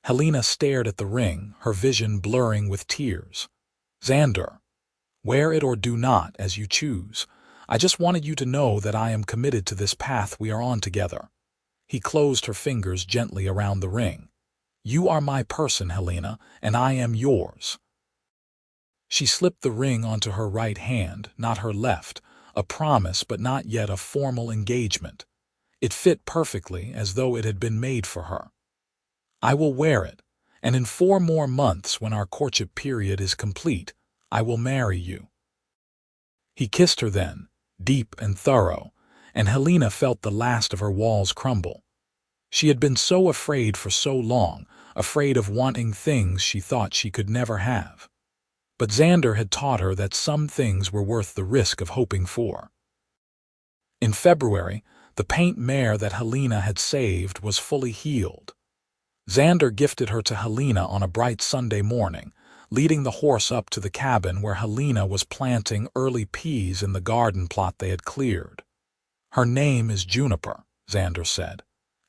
Helena stared at the ring, her vision blurring with tears. Xander, wear it or do not, as you choose. I just wanted you to know that I am committed to this path we are on together. He closed her fingers gently around the ring. You are my person, Helena, and I am yours. She slipped the ring onto her right hand, not her left, a promise but not yet a formal engagement. It fit perfectly, as though it had been made for her. I will wear it, and in 4 more months, when our courtship period is complete, I will marry you. He kissed her then, deep and thorough, and Helena felt the last of her walls crumble. She had been so afraid for so long, afraid of wanting things she thought she could never have. But Xander had taught her that some things were worth the risk of hoping for. In February, the paint mare that Helena had saved was fully healed. Xander gifted her to Helena on a bright Sunday morning, leading the horse up to the cabin where Helena was planting early peas in the garden plot they had cleared. Her name is Juniper, Xander said,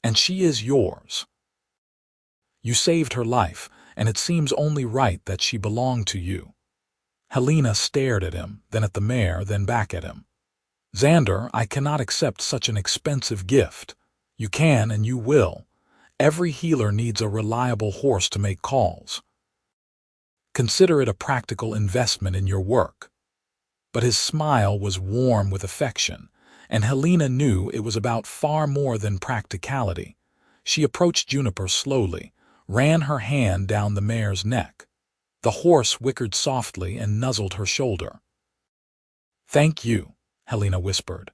and she is yours. You saved her life, and it seems only right that she belonged to you. Helena stared at him, then at the mare, then back at him. Xander, I cannot accept such an expensive gift. You can and you will. Every healer needs a reliable horse to make calls. Consider it a practical investment in your work. But his smile was warm with affection, and Helena knew it was about far more than practicality. She approached Juniper slowly, ran her hand down the mare's neck. The horse whickered softly and nuzzled her shoulder. Thank you, Helena whispered,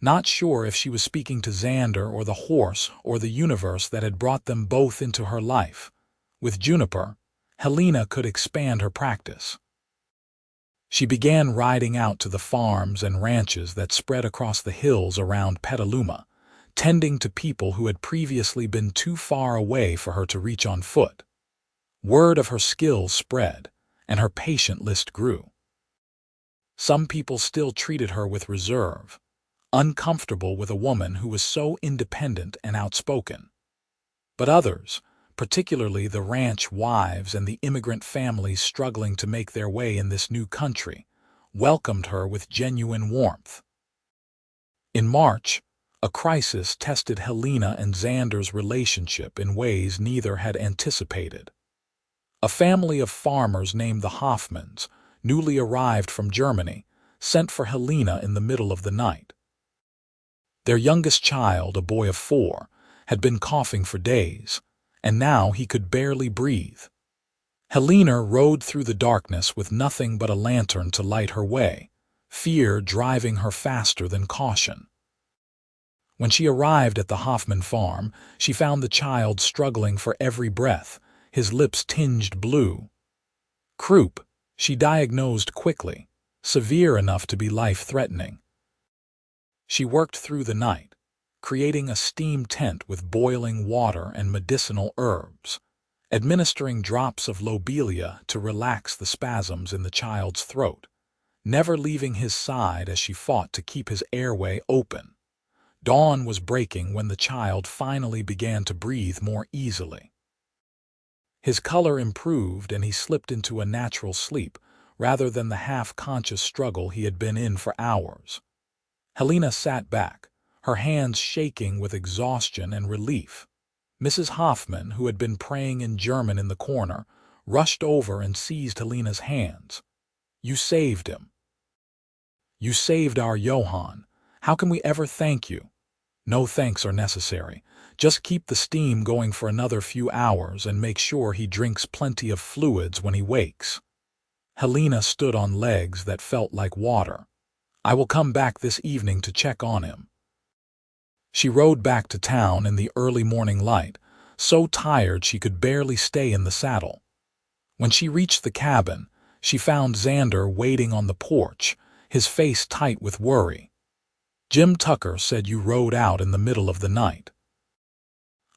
not sure if she was speaking to Xander or the horse or the universe that had brought them both into her life. With Juniper, Helena could expand her practice. She began riding out to the farms and ranches that spread across the hills around Petaluma, tending to people who had previously been too far away for her to reach on foot. Word of her skills spread, and her patient list grew. Some people still treated her with reserve, uncomfortable with a woman who was so independent and outspoken. But others, particularly the ranch wives and the immigrant families struggling to make their way in this new country, welcomed her with genuine warmth. In March, a crisis tested Helena and Xander's relationship in ways neither had anticipated. A family of farmers named the Hoffmans, newly arrived from Germany, sent for Helena in the middle of the night. Their youngest child, a boy of 4, had been coughing for days, and now he could barely breathe. Helena rode through the darkness with nothing but a lantern to light her way, fear driving her faster than caution. When she arrived at the Hoffman farm, she found the child struggling for every breath, his lips tinged blue. Croup, she diagnosed quickly, severe enough to be life-threatening. She worked through the night, creating a steam tent with boiling water and medicinal herbs, administering drops of lobelia to relax the spasms in the child's throat, never leaving his side as she fought to keep his airway open. Dawn was breaking when the child finally began to breathe more easily. His color improved and he slipped into a natural sleep, rather than the half-conscious struggle he had been in for hours. Helena sat back, her hands shaking with exhaustion and relief. Mrs. Hoffman, who had been praying in German in the corner, rushed over and seized Helena's hands. "You saved him. You saved our Johann. How can we ever thank you?" "No thanks are necessary. Just keep the steam going for another few hours and make sure he drinks plenty of fluids when he wakes." Helena stood on legs that felt like water. "I will come back this evening to check on him." She rode back to town in the early morning light, so tired she could barely stay in the saddle. When she reached the cabin, she found Xander waiting on the porch, his face tight with worry. "Jim Tucker said you rode out in the middle of the night."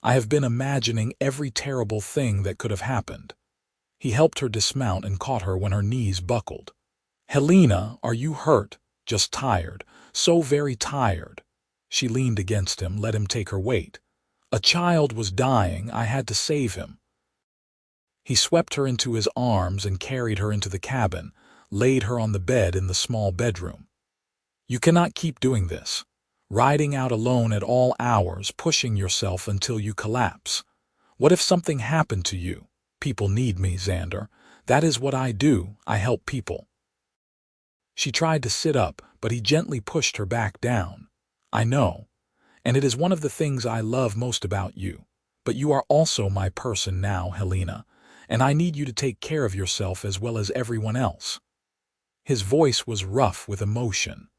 "I have been imagining every terrible thing that could have happened." He helped her dismount and caught her when her knees buckled. "Helena, are you hurt?" "Just tired. So very tired." She leaned against him, let him take her weight. "A child was dying. I had to save him." He swept her into his arms and carried her into the cabin, laid her on the bed in the small bedroom. "You cannot keep doing this. Riding out alone at all hours, pushing yourself until you collapse. What if something happened to you?" "People need me, Xander. That is what I do. I help people." She tried to sit up, but he gently pushed her back down. "I know, and it is one of the things I love most about you. But you are also my person now, Helena, and I need you to take care of yourself as well as everyone else." His voice was rough with emotion.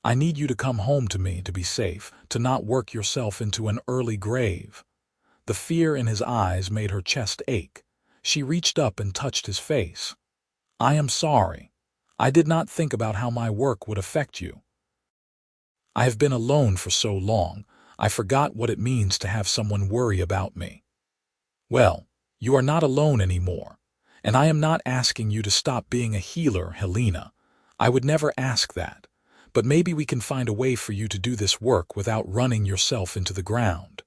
"I need you to come home to me to be safe, to not work yourself into an early grave." The fear in his eyes made her chest ache. She reached up and touched his face. "I am sorry. I did not think about how my work would affect you. I have been alone for so long, I forgot what it means to have someone worry about me." "Well, you are not alone anymore, and I am not asking you to stop being a healer, Helena. I would never ask that, but maybe we can find a way for you to do this work without running yourself into the ground.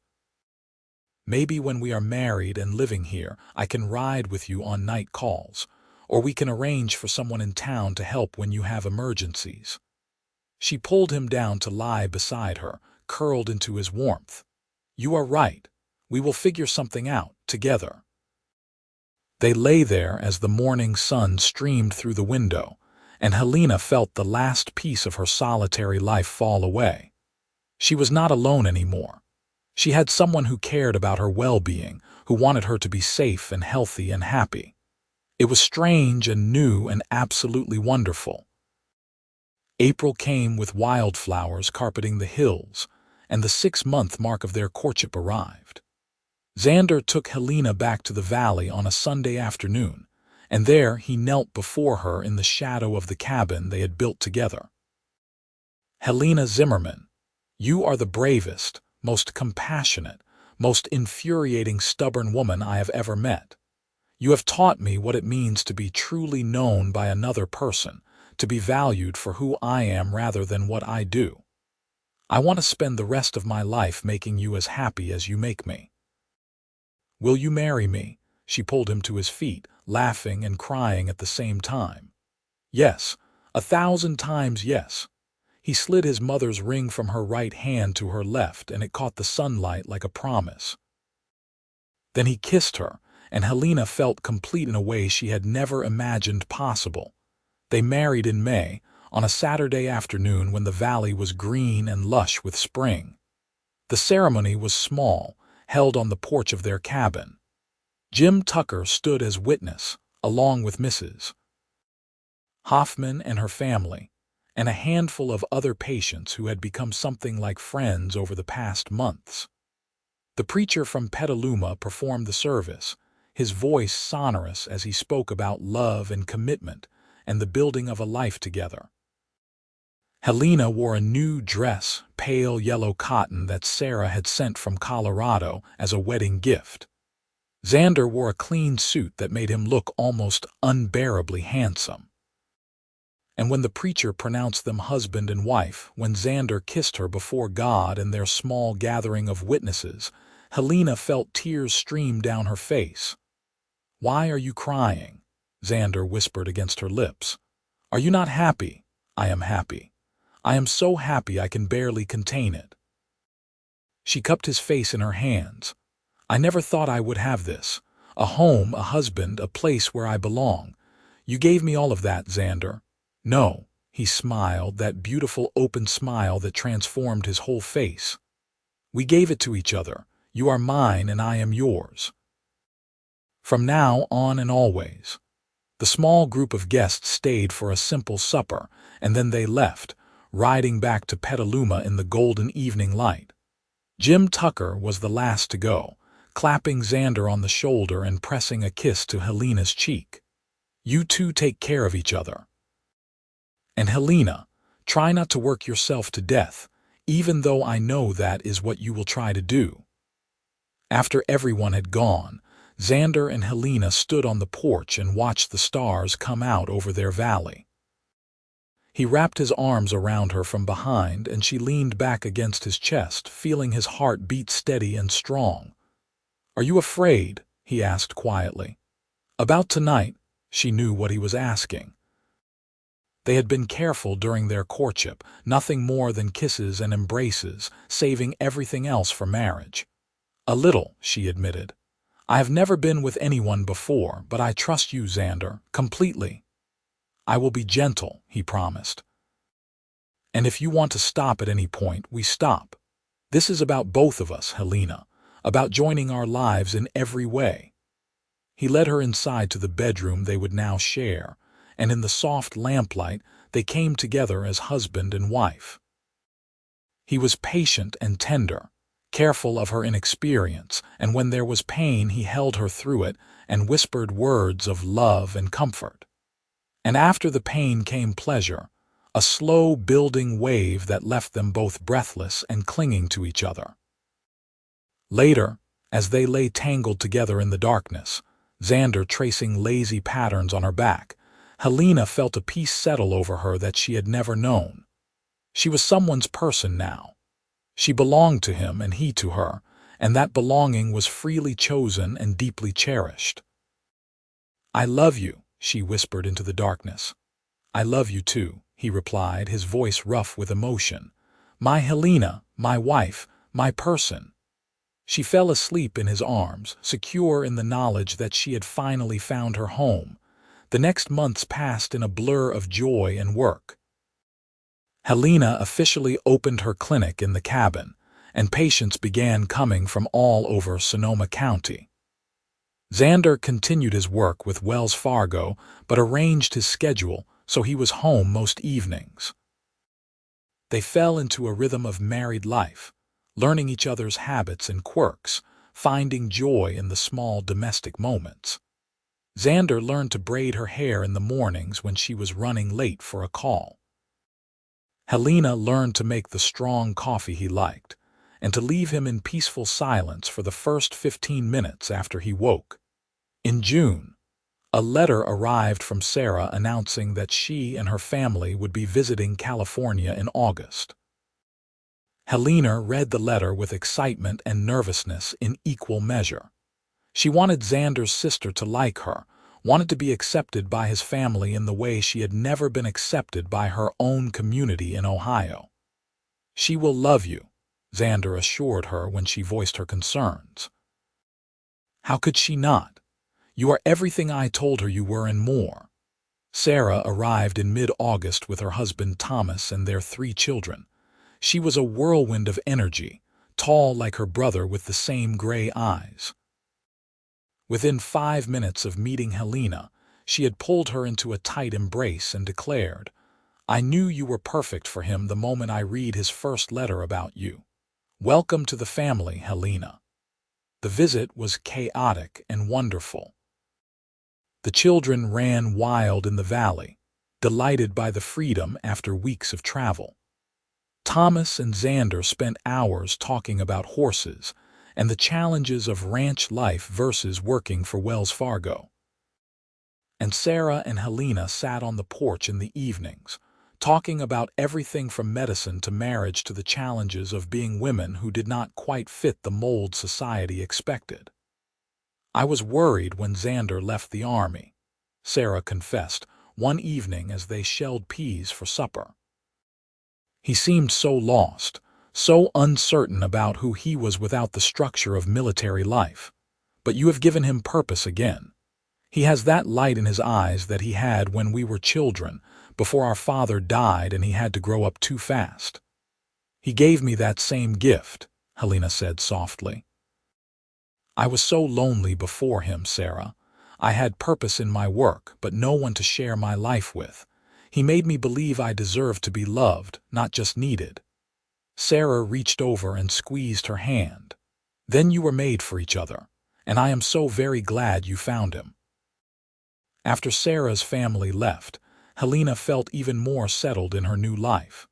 Maybe when we are married and living here, I can ride with you on night calls, or we can arrange for someone in town to help when you have emergencies." She pulled him down to lie beside her, curled into his warmth. "You are right. We will figure something out, together." They lay there as the morning sun streamed through the window, and Helena felt the last piece of her solitary life fall away. She was not alone anymore. She had someone who cared about her well-being, who wanted her to be safe and healthy and happy. It was strange and new and absolutely wonderful. April came with wildflowers carpeting the hills, and the 6-month mark of their courtship arrived. Xander took Helena back to the valley on a Sunday afternoon, and there he knelt before her in the shadow of the cabin they had built together. "Helena Zimmerman, you are the bravest, most compassionate, most infuriating stubborn woman I have ever met. You have taught me what it means to be truly known by another person, to be valued for who I am rather than what I do. I want to spend the rest of my life making you as happy as you make me. Will you marry me?" She pulled him to his feet, laughing and crying at the same time. "Yes, 1,000 times yes." He slid his mother's ring from her right hand to her left, and it caught the sunlight like a promise. Then he kissed her, and Helena felt complete in a way she had never imagined possible. They married in May, on a Saturday afternoon when the valley was green and lush with spring. The ceremony was small, held on the porch of their cabin. Jim Tucker stood as witness, along with Mrs. Hoffman and her family, and a handful of other patients who had become something like friends over the past months. The preacher from Petaluma performed the service, his voice sonorous as he spoke about love and commitment and the building of a life together. Helena wore a new dress, pale yellow cotton that Sarah had sent from Colorado as a wedding gift. Xander wore a clean suit that made him look almost unbearably handsome. And when the preacher pronounced them husband and wife, when Xander kissed her before God and their small gathering of witnesses, Helena felt tears stream down her face. "Why are you crying?" Xander whispered against her lips. "Are you not happy?" "I am happy. I am so happy I can barely contain it." She cupped his face in her hands. "I never thought I would have this. A home, a husband, a place where I belong. You gave me all of that, Xander." "No," he smiled, that beautiful open smile that transformed his whole face. "We gave it to each other. You are mine and I am yours. From now on and always." The small group of guests stayed for a simple supper, and then they left, riding back to Petaluma in the golden evening light. Jim Tucker was the last to go, clapping Xander on the shoulder and pressing a kiss to Helena's cheek. "You two take care of each other. And Helena, try not to work yourself to death, even though I know that is what you will try to do." After everyone had gone, Xander and Helena stood on the porch and watched the stars come out over their valley. He wrapped his arms around her from behind, and she leaned back against his chest, feeling his heart beat steady and strong. "Are you afraid?" he asked quietly. "About tonight?" She knew what he was asking. They had been careful during their courtship, nothing more than kisses and embraces, saving everything else for marriage. "A little," she admitted. "I have never been with anyone before, but I trust you, Xander, completely." "I will be gentle," he promised. "And if you want to stop at any point, we stop. This is about both of us, Helena, about joining our lives in every way." He led her inside to the bedroom they would now share, and in the soft lamplight they came together as husband and wife. He was patient and tender, careful of her inexperience, and when there was pain he held her through it and whispered words of love and comfort. And after the pain came pleasure, a slow building wave that left them both breathless and clinging to each other. Later, as they lay tangled together in the darkness, Xander tracing lazy patterns on her back, Helena felt a peace settle over her that she had never known. She was someone's person now. She belonged to him and he to her, and that belonging was freely chosen and deeply cherished. "I love you," she whispered into the darkness. "I love you too," he replied, his voice rough with emotion. "My Helena, my wife, my person." She fell asleep in his arms, secure in the knowledge that she had finally found her home. The next months passed in a blur of joy and work. Helena officially opened her clinic in the cabin, and patients began coming from all over Sonoma County. Xander continued his work with Wells Fargo, but arranged his schedule so he was home most evenings. They fell into a rhythm of married life, learning each other's habits and quirks, finding joy in the small domestic moments. Xander learned to braid her hair in the mornings when she was running late for a call. Helena learned to make the strong coffee he liked, and to leave him in peaceful silence for the first 15 minutes after he woke. In June, a letter arrived from Sarah announcing that she and her family would be visiting California in August. Helena read the letter with excitement and nervousness in equal measure. She wanted Xander's sister to like her, wanted to be accepted by his family in the way she had never been accepted by her own community in Ohio. "She will love you," Xander assured her when she voiced her concerns. "How could she not? You are everything I told her you were and more." Sarah arrived in mid-August with her husband Thomas and their 3 children. She was a whirlwind of energy, tall like her brother with the same gray eyes. Within 5 minutes of meeting Helena, she had pulled her into a tight embrace and declared, "I knew you were perfect for him the moment I read his first letter about you. Welcome to the family, Helena." The visit was chaotic and wonderful. The children ran wild in the valley, delighted by the freedom after weeks of travel. Thomas and Xander spent hours talking about horses and the challenges of ranch life versus working for Wells Fargo. And Sarah and Helena sat on the porch in the evenings, talking about everything from medicine to marriage to the challenges of being women who did not quite fit the mold society expected. "I was worried when Xander left the army," Sarah confessed, one evening as they shelled peas for supper. He seemed so lost, so uncertain about who he was without the structure of military life. But you have given him purpose again. He has that light in his eyes that he had when we were children, before our father died and he had to grow up too fast. He gave me that same gift, Helena said softly. I was so lonely before him, Sarah. I had purpose in my work, but no one to share my life with. He made me believe I deserved to be loved, not just needed. Sarah reached over and squeezed her hand. Then you were made for each other, and I am so very glad you found him. After Sarah's family left, Helena felt even more settled in her new life.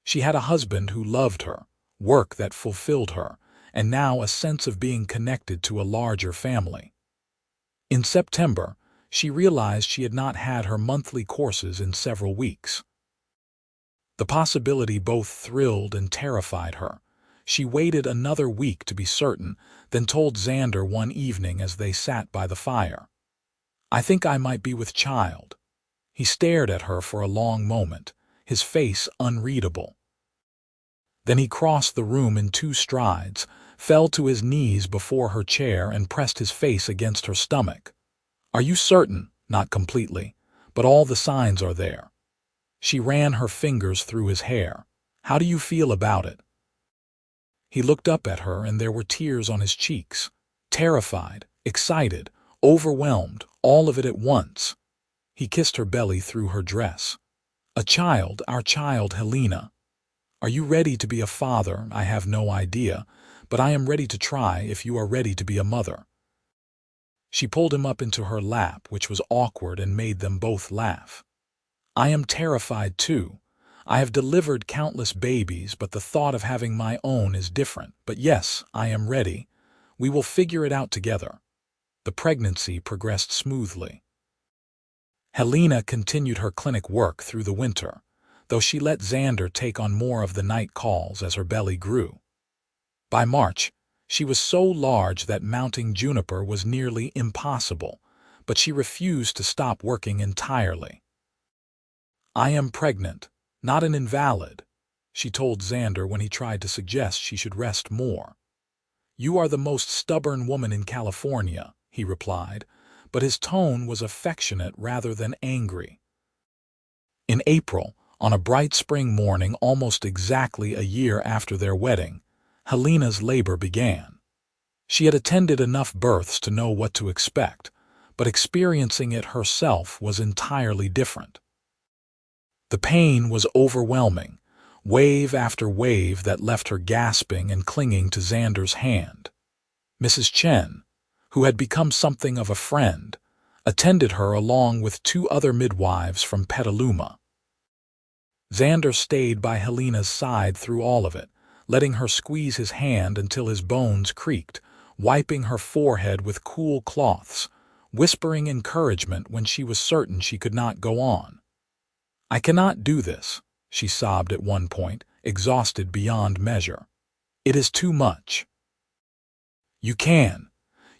She had a husband who loved her, work that fulfilled her, and now a sense of being connected to a larger family. In September, she realized she had not had her monthly courses in several weeks. The possibility both thrilled and terrified her. She waited another week to be certain, then told Xander one evening as they sat by the fire. I think I might be with child. He stared at her for a long moment, his face unreadable. Then he crossed the room in 2 strides, fell to his knees before her chair and pressed his face against her stomach. Are you certain? Not completely, but all the signs are there. She ran her fingers through his hair. How do you feel about it? He looked up at her and there were tears on his cheeks. Terrified, excited, overwhelmed, all of it at once. He kissed her belly through her dress. A child, our child, Helena. Are you ready to be a father? I have no idea, but I am ready to try if you are ready to be a mother. She pulled him up into her lap, which was awkward and made them both laugh. I am terrified too. I have delivered countless babies, but the thought of having my own is different. But yes, I am ready. We will figure it out together. The pregnancy progressed smoothly. Helena continued her clinic work through the winter, though she let Xander take on more of the night calls as her belly grew. By March, she was so large that mounting Juniper was nearly impossible, but she refused to stop working entirely. I am pregnant, not an invalid, she told Xander when he tried to suggest she should rest more. You are the most stubborn woman in California, he replied, but his tone was affectionate rather than angry. In April, on a bright spring morning almost exactly a year after their wedding, Helena's labor began. She had attended enough births to know what to expect, but experiencing it herself was entirely different. The pain was overwhelming, wave after wave that left her gasping and clinging to Xander's hand. Mrs. Chen, who had become something of a friend, attended her along with 2 other midwives from Petaluma. Xander stayed by Helena's side through all of it, letting her squeeze his hand until his bones creaked, wiping her forehead with cool cloths, whispering encouragement when she was certain she could not go on. I cannot do this, she sobbed at one point, exhausted beyond measure. It is too much. You can.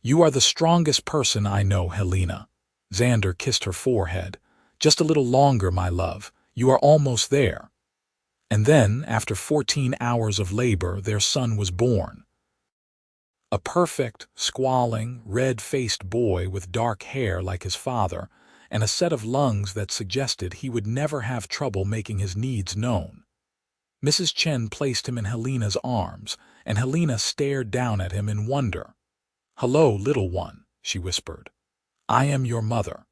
You are the strongest person I know, Helena. Xander kissed her forehead. Just a little longer, my love. You are almost there. And then, after 14 hours of labor, their son was born. A perfect, squalling, red-faced boy with dark hair like his father, and a set of lungs that suggested he would never have trouble making his needs known. Mrs. Chen placed him in Helena's arms, and Helena stared down at him in wonder. Hello, little one, she whispered. I am your mother.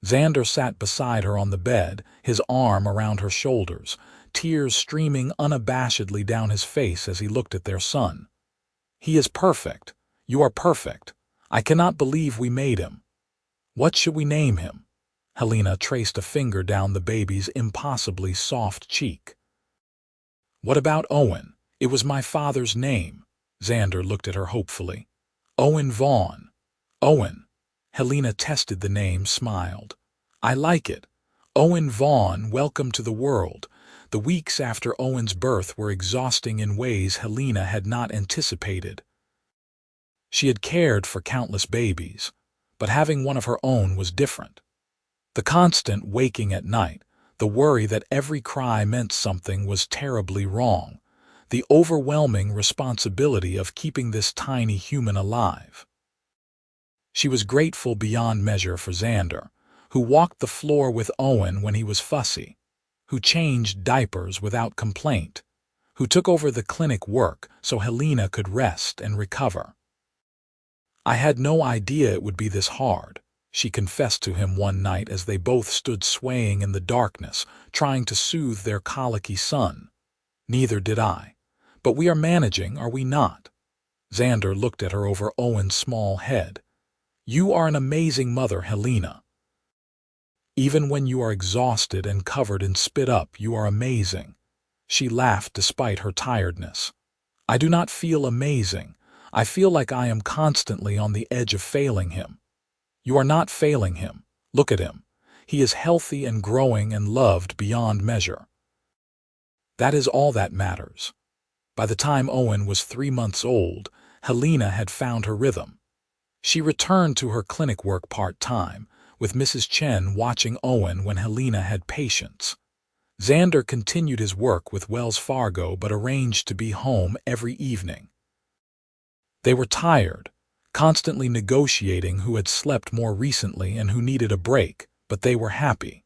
Xander sat beside her on the bed, his arm around her shoulders, tears streaming unabashedly down his face as he looked at their son. He is perfect. You are perfect. I cannot believe we made him. What should we name him? Helena traced a finger down the baby's impossibly soft cheek. What about Owen? It was my father's name. Xander looked at her hopefully. Owen Vaughn. Owen. Helena tested the name, smiled. I like it. Owen Vaughn, welcome to the world. The weeks after Owen's birth were exhausting in ways Helena had not anticipated. She had cared for countless babies, but having one of her own was different. The constant waking at night, the worry that every cry meant something was terribly wrong, the overwhelming responsibility of keeping this tiny human alive. She was grateful beyond measure for Xander, who walked the floor with Owen when he was fussy, who changed diapers without complaint, who took over the clinic work so Helena could rest and recover. "I had no idea it would be this hard," she confessed to him one night as they both stood swaying in the darkness, trying to soothe their colicky son. "Neither did I. But we are managing, are we not?" Xander looked at her over Owen's small head. "You are an amazing mother, Helena. Even when you are exhausted and covered in spit up, you are amazing." She laughed despite her tiredness. "I do not feel amazing. I feel like I am constantly on the edge of failing him." "You are not failing him. Look at him. He is healthy and growing and loved beyond measure. That is all that matters." By the time Owen was 3 months old, Helena had found her rhythm. She returned to her clinic work part-time, with Mrs. Chen watching Owen when Helena had patients. Xander continued his work with Wells Fargo but arranged to be home every evening. They were tired, constantly negotiating who had slept more recently and who needed a break, but they were happy.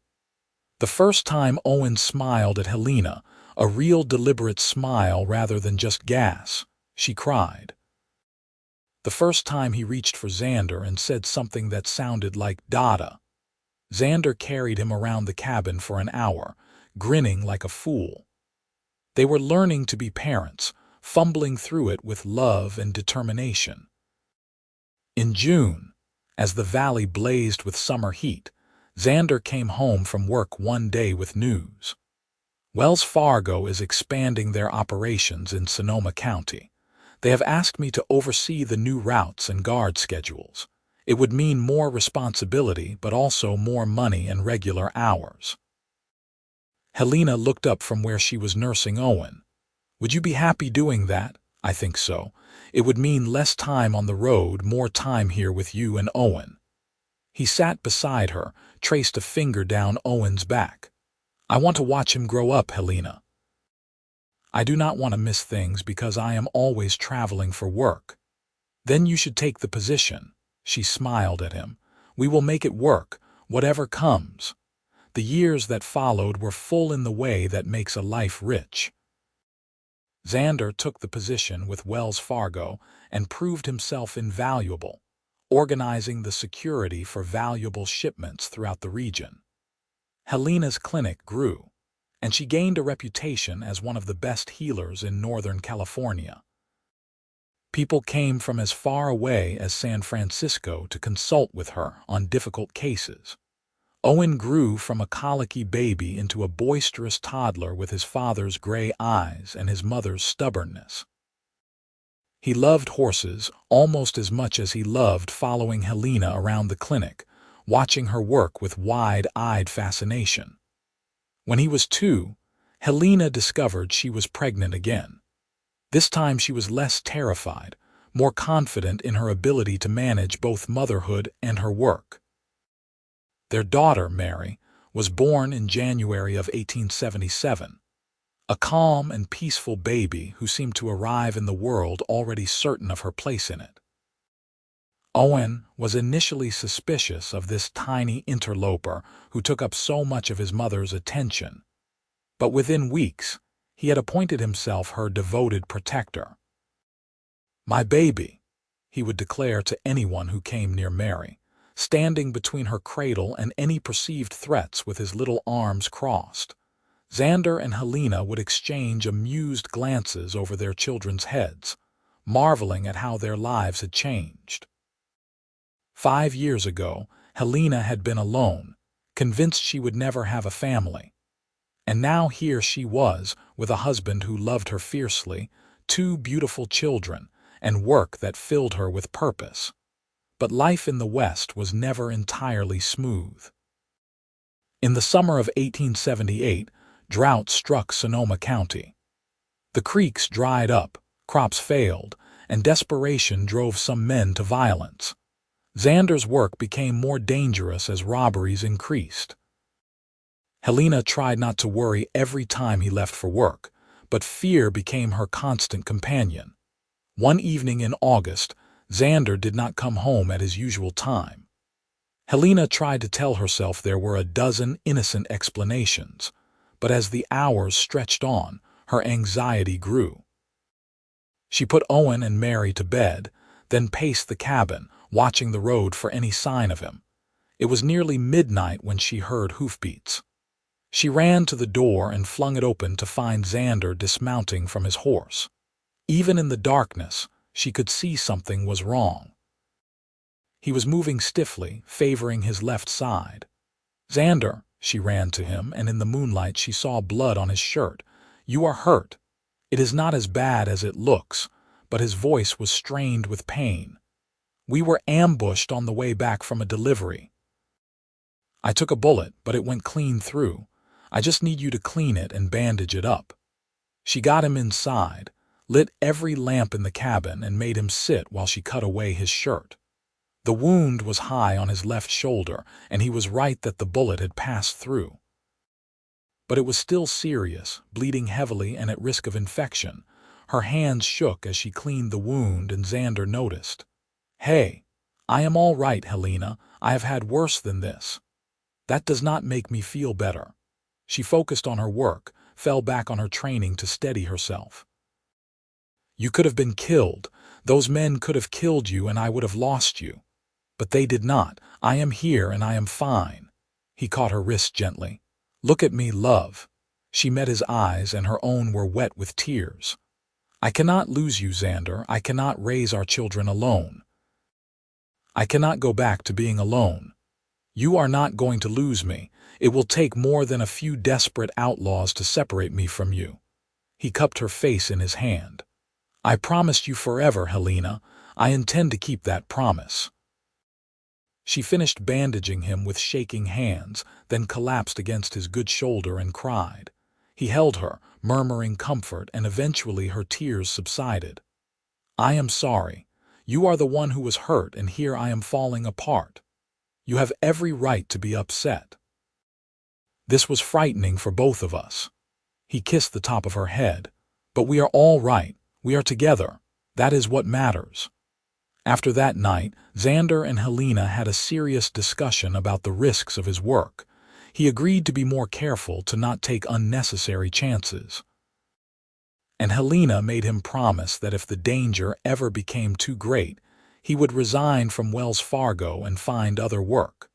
The first time Owen smiled at Helena, a real deliberate smile rather than just gas, she cried. The first time he reached for Xander and said something that sounded like "Dada." Xander carried him around the cabin for an hour, grinning like a fool. They were learning to be parents, fumbling through it with love and determination. In June, as the valley blazed with summer heat, Xander came home from work one day with news. Wells Fargo is expanding their operations in Sonoma County. They have asked me to oversee the new routes and guard schedules. It would mean more responsibility, but also more money and regular hours. Helena looked up from where she was nursing Owen. "Would you be happy doing that?" "I think so. It would mean less time on the road, more time here with you and Owen." He sat beside her, traced a finger down Owen's back. "I want to watch him grow up, Helena. I do not want to miss things because I am always traveling for work." "Then you should take the position." She smiled at him. "We will make it work, whatever comes." The years that followed were full in the way that makes a life rich. Xander took the position with Wells Fargo and proved himself invaluable, organizing the security for valuable shipments throughout the region. Helena's clinic grew, and she gained a reputation as one of the best healers in Northern California. People came from as far away as San Francisco to consult with her on difficult cases. Owen grew from a colicky baby into a boisterous toddler with his father's gray eyes and his mother's stubbornness. He loved horses almost as much as he loved following Helena around the clinic, watching her work with wide-eyed fascination. When he was 2, Helena discovered she was pregnant again. This time she was less terrified, more confident in her ability to manage both motherhood and her work. Their daughter, Mary, was born in January of 1877, a calm and peaceful baby who seemed to arrive in the world already certain of her place in it. Owen was initially suspicious of this tiny interloper who took up so much of his mother's attention, but within weeks he had appointed himself her devoted protector. "My baby," he would declare to anyone who came near Mary, standing between her cradle and any perceived threats with his little arms crossed. Xander and Helena would exchange amused glances over their children's heads, marveling at how their lives had changed. 5 years ago, Helena had been alone, convinced she would never have a family. And now here she was, with a husband who loved her fiercely, 2 beautiful children, and work that filled her with purpose. But life in the West was never entirely smooth. In the summer of 1878, drought struck Sonoma County. The creeks dried up, crops failed, and desperation drove some men to violence. Xander's work became more dangerous as robberies increased. Helena tried not to worry every time he left for work, but fear became her constant companion. One evening in August, Xander did not come home at his usual time. Helena tried to tell herself there were a dozen innocent explanations, but as the hours stretched on, her anxiety grew. She put Owen and Mary to bed, then paced the cabin, watching the road for any sign of him. It was nearly midnight when she heard hoofbeats. She ran to the door and flung it open to find Xander dismounting from his horse. Even in the darkness, she could see something was wrong. He was moving stiffly, favoring his left side. "Xander," she ran to him, and in the moonlight she saw blood on his shirt. "You are hurt. It is not as bad as it looks," but his voice was strained with pain. "We were ambushed on the way back from a delivery. I took a bullet, but it went clean through. I just need you to clean it and bandage it up." She got him inside, lit every lamp in the cabin, and made him sit while she cut away his shirt. The wound was high on his left shoulder, and he was right that the bullet had passed through. But it was still serious, bleeding heavily and at risk of infection. Her hands shook as she cleaned the wound, and Xander noticed. "Hey, I am all right, Helena. I have had worse than this." "That does not make me feel better." She focused on her work, fell back on her training to steady herself. "You could have been killed. Those men could have killed you and I would have lost you. But they did not. I am here and I am fine." He caught her wrist gently. "Look at me, love." She met his eyes and her own were wet with tears. "I cannot lose you, Xander. I cannot raise our children alone. I cannot go back to being alone. You are not going to lose me. It will take more than a few desperate outlaws to separate me from you." He cupped her face in his hand. "I promised you forever, Helena. I intend to keep that promise." She finished bandaging him with shaking hands, then collapsed against his good shoulder and cried. He held her, murmuring comfort, and eventually her tears subsided. "I am sorry. You are the one who was hurt, and here I am falling apart. You have every right to be upset. This was frightening for both of us." He kissed the top of her head. "But we are all right. We are together. That is what matters." After that night, Xander and Helena had a serious discussion about the risks of his work. He agreed to be more careful, to not take unnecessary chances. And Helena made him promise that if the danger ever became too great, he would resign from Wells Fargo and find other work.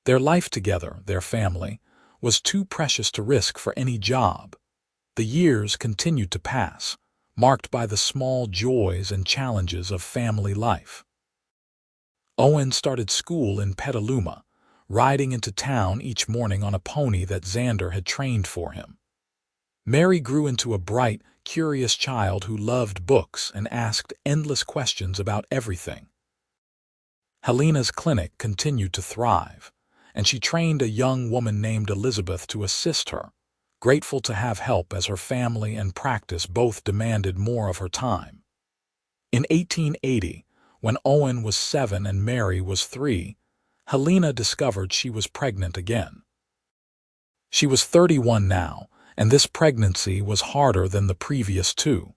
Their life together, their family, was too precious to risk for any job. The years continued to pass, marked by the small joys and challenges of family life. Owen started school in Petaluma, riding into town each morning on a pony that Xander had trained for him. Mary grew into a bright, curious child who loved books and asked endless questions about everything. Helena's clinic continued to thrive, and she trained a young woman named Elizabeth to assist her, grateful to have help as her family and practice both demanded more of her time. In 1880, when Owen was 7 and Mary was 3, Helena discovered she was pregnant again. She was 31 now, and this pregnancy was harder than the previous 2.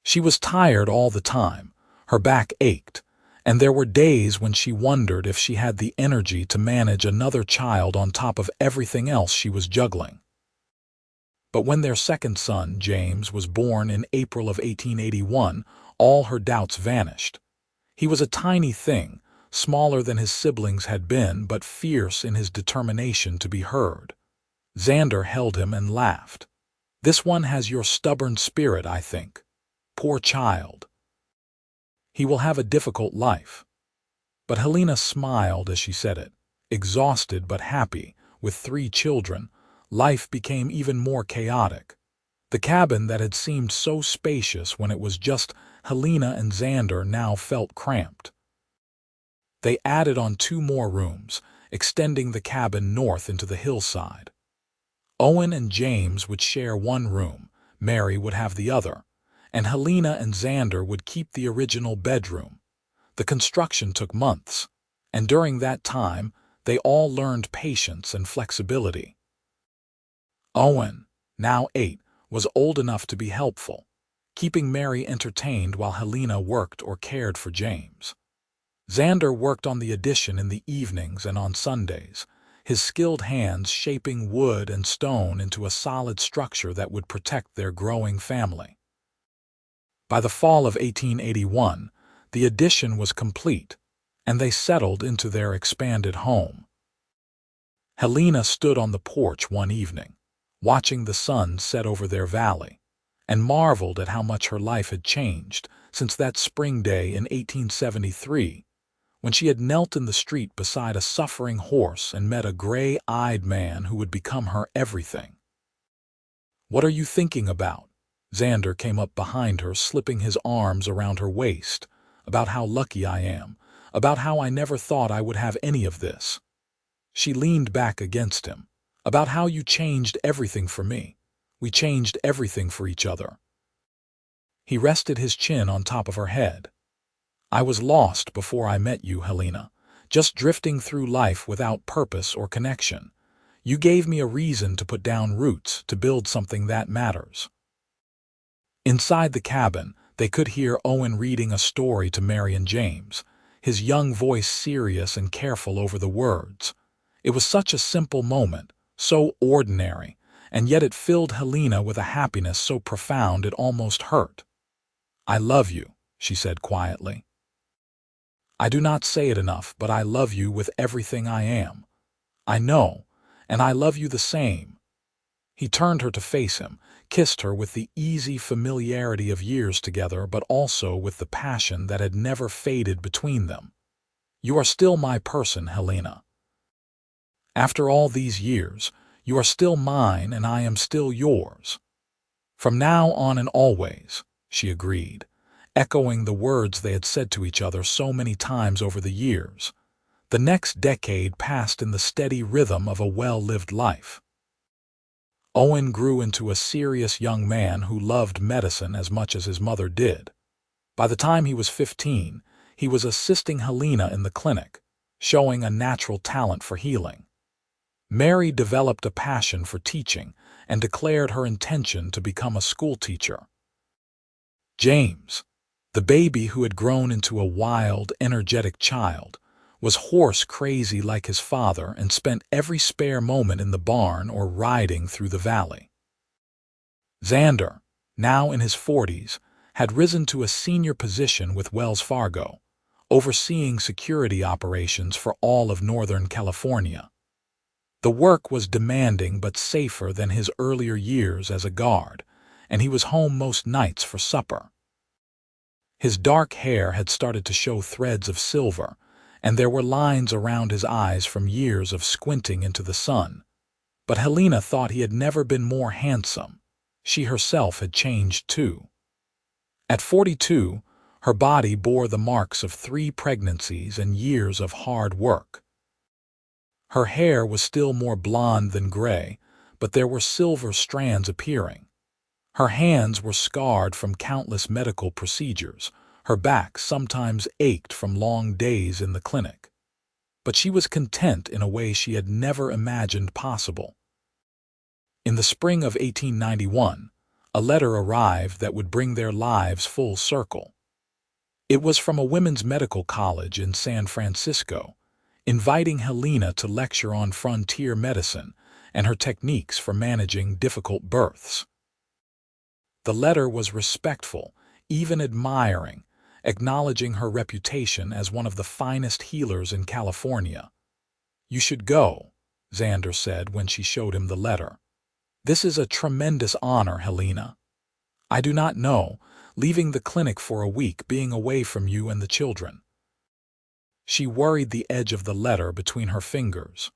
She was tired all the time, her back ached, and there were days when she wondered if she had the energy to manage another child on top of everything else she was juggling. But when their second son, James, was born in April of 1881, all her doubts vanished. He was a tiny thing, smaller than his siblings had been, but fierce in his determination to be heard. Xander held him and laughed. "This one has your stubborn spirit, I think. Poor child. He will have a difficult life." But Helena smiled as she said it. Exhausted but happy, with 3 children, life became even more chaotic. The cabin that had seemed so spacious when it was just Helena and Xander now felt cramped. They added on 2 more rooms, extending the cabin north into the hillside. Owen and James would share 1 room, Mary would have the other, and Helena and Xander would keep the original bedroom. The construction took months, and during that time, they all learned patience and flexibility. Owen, now 8, was old enough to be helpful, keeping Mary entertained while Helena worked or cared for James. Xander worked on the addition in the evenings and on Sundays, his skilled hands shaping wood and stone into a solid structure that would protect their growing family. By the fall of 1881, the addition was complete, and they settled into their expanded home. Helena stood on the porch one evening, watching the sun set over their valley, and marveled at how much her life had changed since that spring day in 1873, when she had knelt in the street beside a suffering horse and met a gray-eyed man who would become her everything. "What are you thinking about?" Xander came up behind her, slipping his arms around her waist. "About how lucky I am, about how I never thought I would have any of this." She leaned back against him. "About how you changed everything for me. We changed everything for each other." He rested his chin on top of her head. "I was lost before I met you, Helena, just drifting through life without purpose or connection. You gave me a reason to put down roots, to build something that matters." Inside the cabin, they could hear Owen reading a story to Mary and James, his young voice serious and careful over the words. It was such a simple moment, so ordinary, and yet it filled Helena with a happiness so profound it almost hurt. "I love you," she said quietly. "I do not say it enough, but I love you with everything I am. I know, and I love you the same." He turned her to face him, kissed her with the easy familiarity of years together, but also with the passion that had never faded between them. "You are still my person, Helena. After all these years, you are still mine and I am still yours. From now on and always," she agreed, echoing the words they had said to each other so many times over the years. The next decade passed in the steady rhythm of a well-lived life. Owen grew into a serious young man who loved medicine as much as his mother did. By the time he was 15, he was assisting Helena in the clinic, showing a natural talent for healing. Mary developed a passion for teaching and declared her intention to become a schoolteacher. James, the baby who had grown into a wild, energetic child, was horse-crazy like his father and spent every spare moment in the barn or riding through the valley. Xander, now in his 40s, had risen to a senior position with Wells Fargo, overseeing security operations for all of Northern California. The work was demanding but safer than his earlier years as a guard, and he was home most nights for supper. His dark hair had started to show threads of silver, and there were lines around his eyes from years of squinting into the sun. But Helena thought he had never been more handsome. She herself had changed too. At 42, her body bore the marks of 3 pregnancies and years of hard work. Her hair was still more blonde than gray, but there were silver strands appearing. Her hands were scarred from countless medical procedures. Her back sometimes ached from long days in the clinic. But she was content in a way she had never imagined possible. In the spring of 1891, a letter arrived that would bring their lives full circle. It was from a women's medical college in San Francisco, inviting Helena to lecture on frontier medicine and her techniques for managing difficult births. The letter was respectful, even admiring, acknowledging her reputation as one of the finest healers in California. "You should go," Xander said when she showed him the letter. "This is a tremendous honor, Helena. I do not know, leaving the clinic for a week, being away from you and the children." She worried the edge of the letter between her fingers.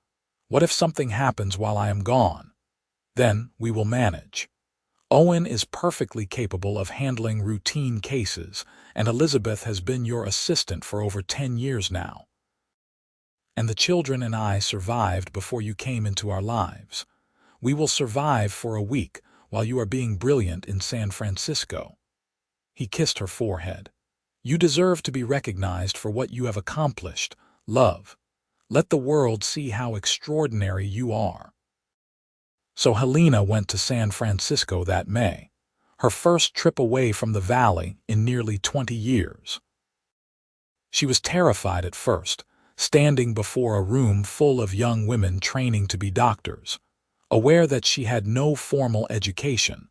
"What if something happens while I am gone? Then we will manage. Owen is perfectly capable of handling routine cases, and Elizabeth has been your assistant for over 10 years now. And the children and I survived before you came into our lives. We will survive for a week while you are being brilliant in San Francisco." He kissed her forehead. You deserve to be recognized for what you have accomplished, love. Let the world see how extraordinary you are." So Helena went to San Francisco that May, her first trip away from the valley in nearly 20 years. She was terrified at first, standing before a room full of young women training to be doctors, aware that she had no formal education,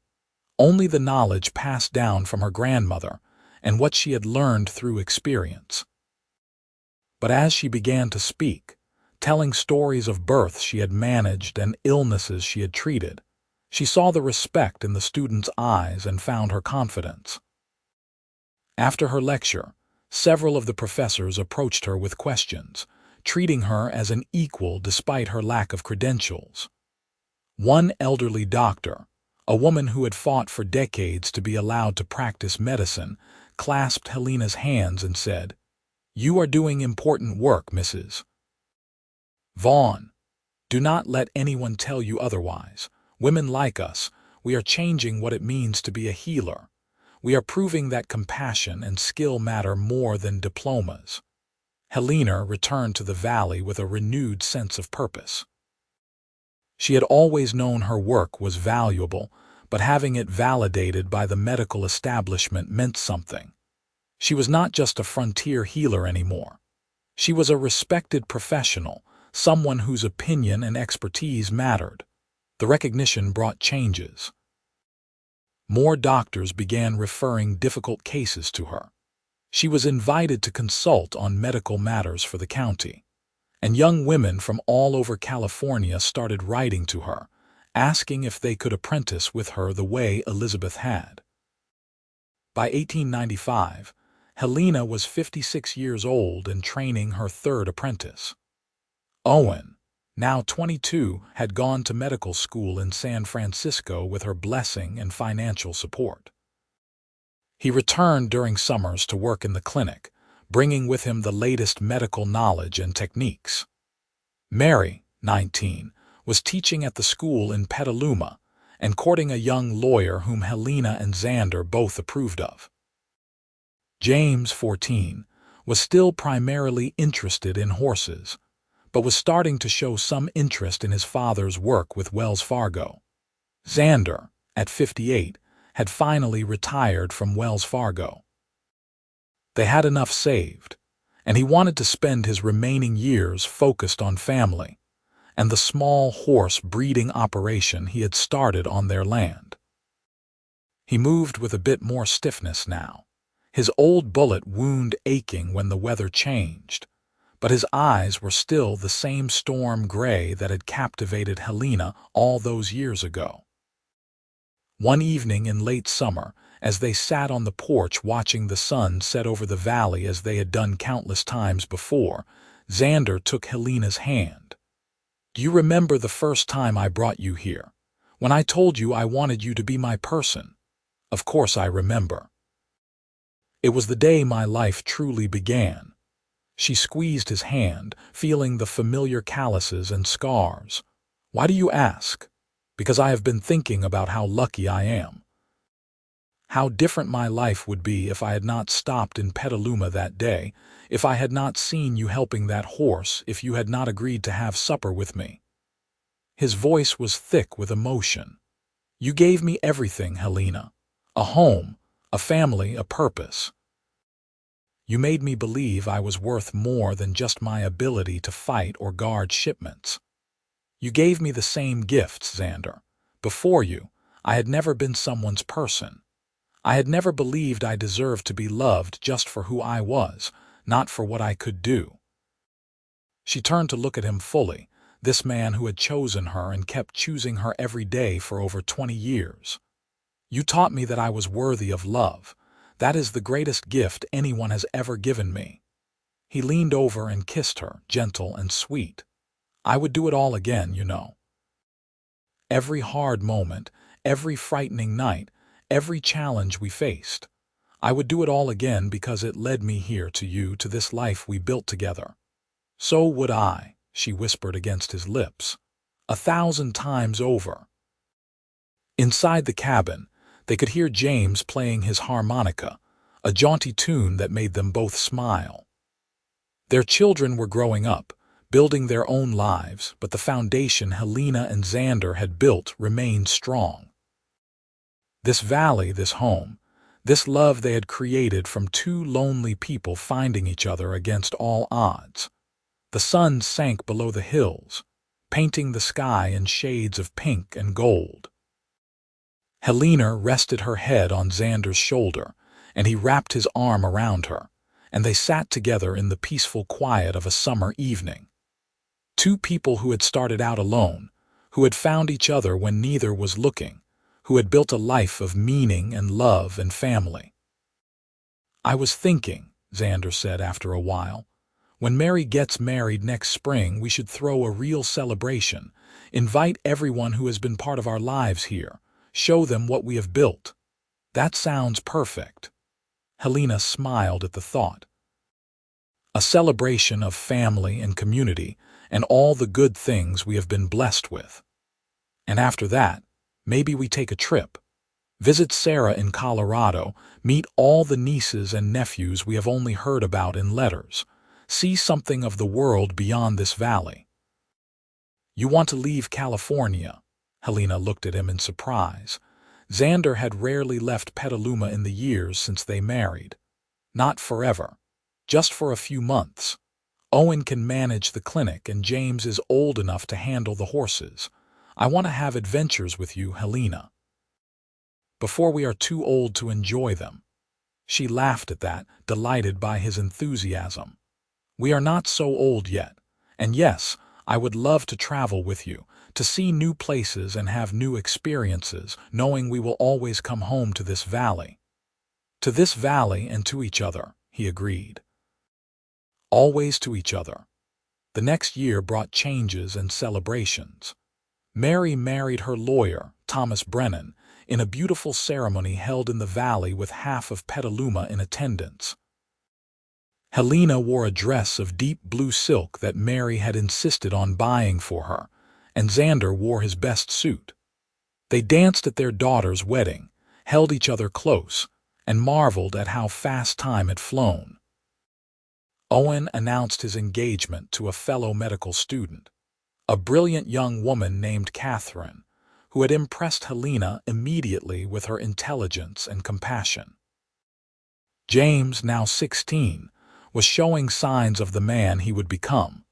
only the knowledge passed down from her grandmother and what she had learned through experience. But as she began to speak, telling stories of births she had managed and illnesses she had treated, she saw the respect in the students' eyes and found her confidence. After her lecture, several of the professors approached her with questions, treating her as an equal despite her lack of credentials. One elderly doctor, a woman who had fought for decades to be allowed to practice medicine, clasped Helena's hands and said, "You are doing important work, Mrs. Vaughn. Do not let anyone tell you otherwise. Women like us, we are changing what it means to be a healer. We are proving that compassion and skill matter more than diplomas." Helena returned to the valley with a renewed sense of purpose. She had always known her work was valuable, but having it validated by the medical establishment meant something. She was not just a frontier healer anymore. She was a respected professional, someone whose opinion and expertise mattered. The recognition brought changes. More doctors began referring difficult cases to her. She was invited to consult on medical matters for the county, and young women from all over California started writing to her, asking if they could apprentice with her the way Elizabeth had. By 1895, Helena was 56 years old and training her third apprentice. Owen, now 22, had gone to medical school in San Francisco with her blessing and financial support. He returned during summers to work in the clinic, bringing with him the latest medical knowledge and techniques. Mary, 19, was teaching at the school in Petaluma and courting a young lawyer whom Helena and Xander both approved of. James, 14, was still primarily interested in horses, but was starting to show some interest in his father's work with Wells Fargo. Xander, at 58, had finally retired from Wells Fargo. They had enough saved, and he wanted to spend his remaining years focused on family and the small horse breeding operation he had started on their land. He moved with a bit more stiffness now, his old bullet wound aching when the weather changed, but his eyes were still the same storm gray that had captivated Helena all those years ago. One evening in late summer, as they sat on the porch watching the sun set over the valley as they had done countless times before, Xander took Helena's hand. "Do you remember the first time I brought you here, when I told you I wanted you to be my person?" "Of course I remember. It was the day my life truly began." She squeezed his hand, feeling the familiar calluses and scars. "Why do you ask?" "Because I have been thinking about how lucky I am. How different my life would be if I had not stopped in Petaluma that day, if I had not seen you helping that horse, if you had not agreed to have supper with me." His voice was thick with emotion. "You gave me everything, Helena. A home, a family, a purpose. You made me believe I was worth more than just my ability to fight or guard shipments. You gave me the same gifts, Xander. Before you, I had never been someone's person. I had never believed I deserved to be loved just for who I was, not for what I could do." She turned to look at him fully, this man who had chosen her and kept choosing her every day for over 20 years. "You taught me that I was worthy of love. That is the greatest gift anyone has ever given me." He leaned over and kissed her, gentle and sweet. "I would do it all again, you know. Every hard moment, every frightening night, every challenge we faced. I would do it all again because it led me here to you, to this life we built together." "So would I," she whispered against his lips. 1,000 times over. Inside the cabin, they could hear James playing his harmonica, a jaunty tune that made them both smile. Their children were growing up, building their own lives, but the foundation Helena and Xander had built remained strong. This valley, this home, this love they had created from two lonely people finding each other against all odds. The sun sank below the hills, painting the sky in shades of pink and gold. Helena rested her head on Xander's shoulder, and he wrapped his arm around her, and they sat together in the peaceful quiet of a summer evening. Two people who had started out alone, who had found each other when neither was looking, who had built a life of meaning and love and family. "I was thinking," Xander said after a while, "when Mary gets married next spring, we should throw a real celebration, invite everyone who has been part of our lives here, show them what we have built." "That sounds perfect." Helena smiled at the thought. "A celebration of family and community and all the good things we have been blessed with. And after that, maybe we take a trip. Visit Sarah in Colorado, meet all the nieces and nephews we have only heard about in letters, see something of the world beyond this valley." "You want to leave California?" Helena looked at him in surprise. Xander had rarely left Petaluma in the years since they married. "Not forever. Just for a few months. Owen can manage the clinic and James is old enough to handle the horses. I want to have adventures with you, Helena. Before we are too old to enjoy them." She laughed at that, delighted by his enthusiasm. "We are not so old yet. And yes, I would love to travel with you, to see new places and have new experiences, knowing we will always come home to this valley." "To this valley and to each other," he agreed. Always to each other. The next year brought changes and celebrations. Mary married her lawyer, Thomas Brennan, in a beautiful ceremony held in the valley with half of Petaluma in attendance. Helena wore a dress of deep blue silk that Mary had insisted on buying for her, and Xander wore his best suit. They danced at their daughter's wedding, held each other close, and marveled at how fast time had flown. Owen announced his engagement to a fellow medical student, a brilliant young woman named Catherine, who had impressed Helena immediately with her intelligence and compassion. James, now 16, was showing signs of the man he would become,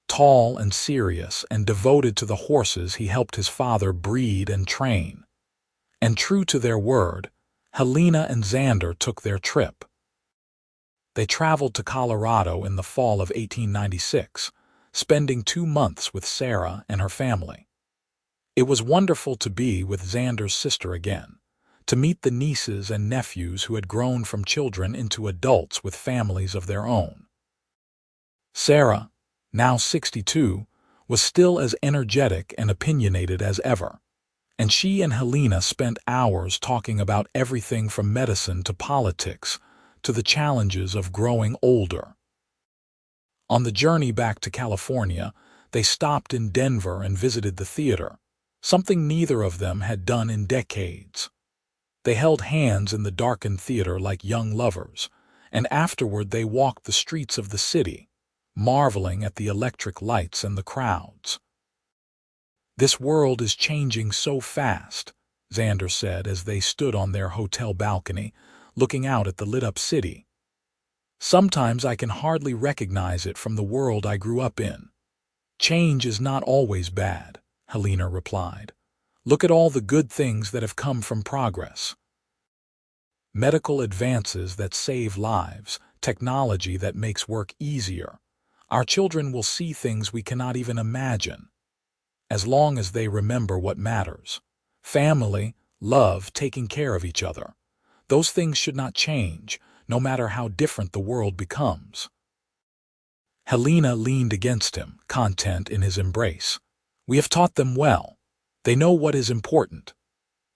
tall and serious and devoted to the horses he helped his father breed and train. And true to their word, Helena and Xander took their trip. They traveled to Colorado in the fall of 1896, spending 2 months with Sarah and her family. It was wonderful to be with Xander's sister again, to meet the nieces and nephews who had grown from children into adults with families of their own. Sarah, now 62, was still as energetic and opinionated as ever, and she and Helena spent hours talking about everything from medicine to politics to the challenges of growing older. On the journey back to California, they stopped in Denver and visited the theater, something neither of them had done in decades. They held hands in the darkened theater like young lovers, and afterward they walked the streets of the city, marveling at the electric lights and the crowds. "This world is changing so fast," Xander said as they stood on their hotel balcony, looking out at the lit-up city. "Sometimes I can hardly recognize it from the world I grew up in." "Change is not always bad," Helena replied. "Look at all the good things that have come from progress. Medical advances that save lives, technology that makes work easier. Our children will see things we cannot even imagine. As long as they remember what matters. Family, love, taking care of each other. Those things should not change, no matter how different the world becomes." Helena leaned against him, content in his embrace. "We have taught them well. They know what is important."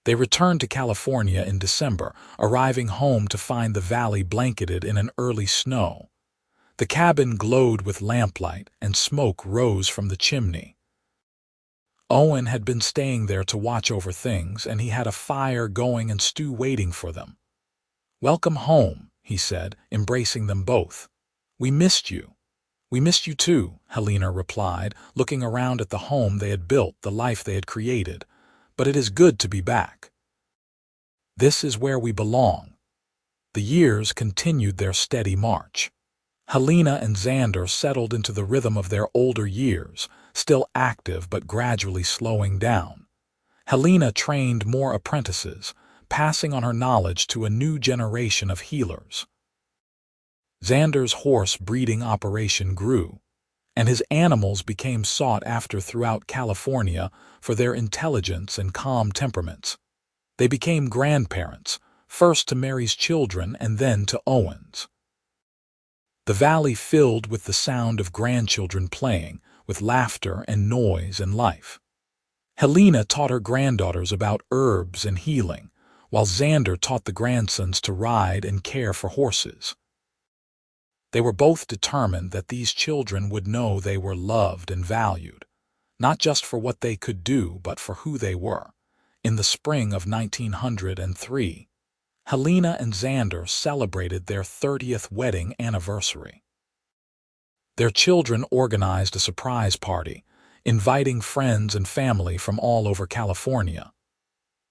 They returned to California in December, arriving home to find the valley blanketed in an early snow. The cabin glowed with lamplight, and smoke rose from the chimney. Owen had been staying there to watch over things, and he had a fire going and stew waiting for them. "Welcome home," he said, embracing them both. "We missed you." "We missed you too," Helena replied, looking around at the home they had built, the life they had created. "But it is good to be back. This is where we belong." The years continued their steady march. Helena and Xander settled into the rhythm of their older years, still active but gradually slowing down. Helena trained more apprentices, passing on her knowledge to a new generation of healers. Xander's horse breeding operation grew, and his animals became sought after throughout California for their intelligence and calm temperaments. They became grandparents, first to Mary's children and then to Owen's. The valley filled with the sound of grandchildren playing, with laughter and noise and life. Helena taught her granddaughters about herbs and healing, while Xander taught the grandsons to ride and care for horses. They were both determined that these children would know they were loved and valued, not just for what they could do, but for who they were. In the spring of 1903, Helena and Xander celebrated their 30th wedding anniversary. Their children organized a surprise party, inviting friends and family from all over California.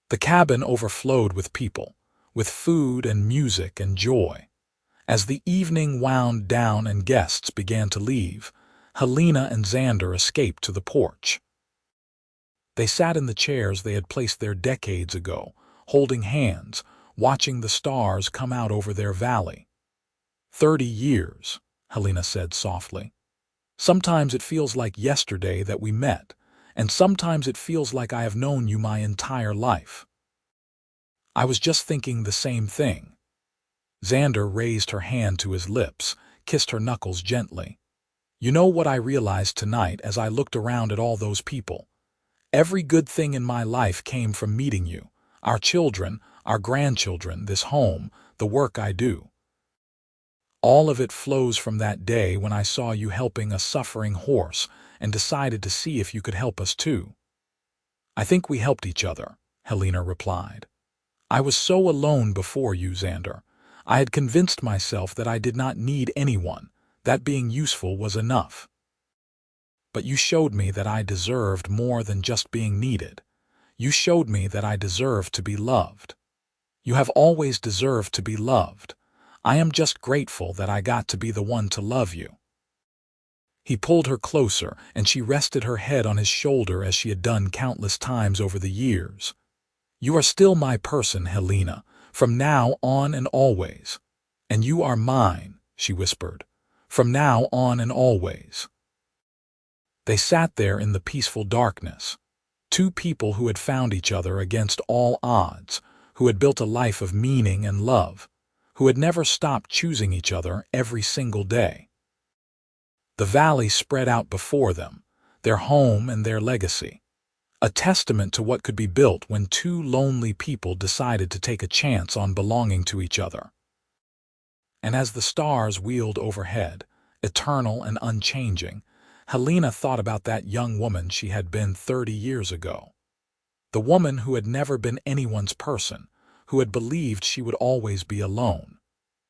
The cabin overflowed with people, with food and music and joy. As the evening wound down and guests began to leave, Helena and Xander escaped to the porch. They sat in the chairs they had placed there decades ago, holding hands, watching the stars come out over their valley. 30 years, Helena said softly. "Sometimes it feels like yesterday that we met, and sometimes it feels like I have known you my entire life." "I was just thinking the same thing." Xander raised her hand to his lips, kissed her knuckles gently. "You know what I realized tonight as I looked around at all those people? Every good thing in my life came from meeting you. Our children, our grandchildren, this home, the work I do. All of it flows from that day when I saw you helping a suffering horse and decided to see if you could help us too." "I think we helped each other," Helena replied. "I was so alone before you, Xander. I had convinced myself that I did not need anyone, that being useful was enough. But you showed me that I deserved more than just being needed. You showed me that I deserved to be loved. You have always deserved to be loved. I am just grateful that I got to be the one to love you." He pulled her closer, and she rested her head on his shoulder as she had done countless times over the years. "You are still my person, Helena, from now on and always. And you are mine," she whispered, "from now on and always." They sat there in the peaceful darkness, two people who had found each other against all odds, who had built a life of meaning and love, who had never stopped choosing each other every single day. The valley spread out before them, their home and their legacy, a testament to what could be built when two lonely people decided to take a chance on belonging to each other. And as the stars wheeled overhead, eternal and unchanging, Helena thought about that young woman she had been 30 years ago. The woman who had never been anyone's person, who had believed she would always be alone.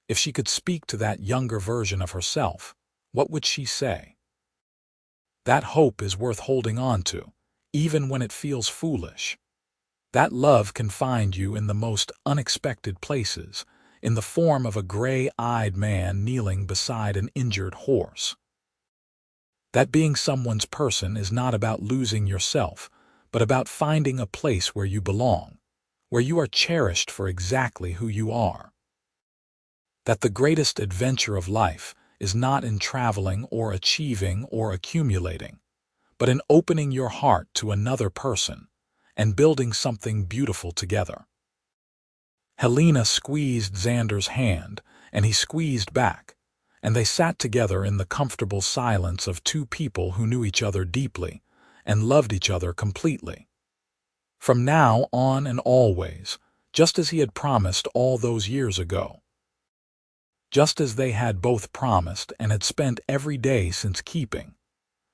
If she could speak to that younger version of herself, what would she say? That hope is worth holding on to, even when it feels foolish. That love can find you in the most unexpected places, in the form of a gray-eyed man kneeling beside an injured horse. That being someone's person is not about losing yourself, but about finding a place where you belong, where you are cherished for exactly who you are. That the greatest adventure of life is not in traveling or achieving or accumulating, but in opening your heart to another person and building something beautiful together. Helena squeezed Xander's hand, and he squeezed back, and they sat together in the comfortable silence of two people who knew each other deeply and loved each other completely. From now on and always, just as he had promised all those years ago. Just as they had both promised and had spent every day since keeping.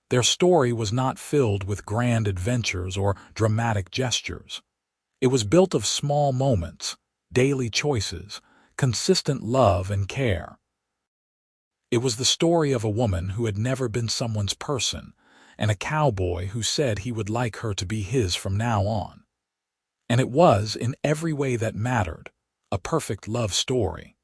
Their story was not filled with grand adventures or dramatic gestures. It was built of small moments, daily choices, consistent love and care. It was the story of a woman who had never been someone's person, and a cowboy who said he would like her to be his from now on. And it was, in every way that mattered, a perfect love story.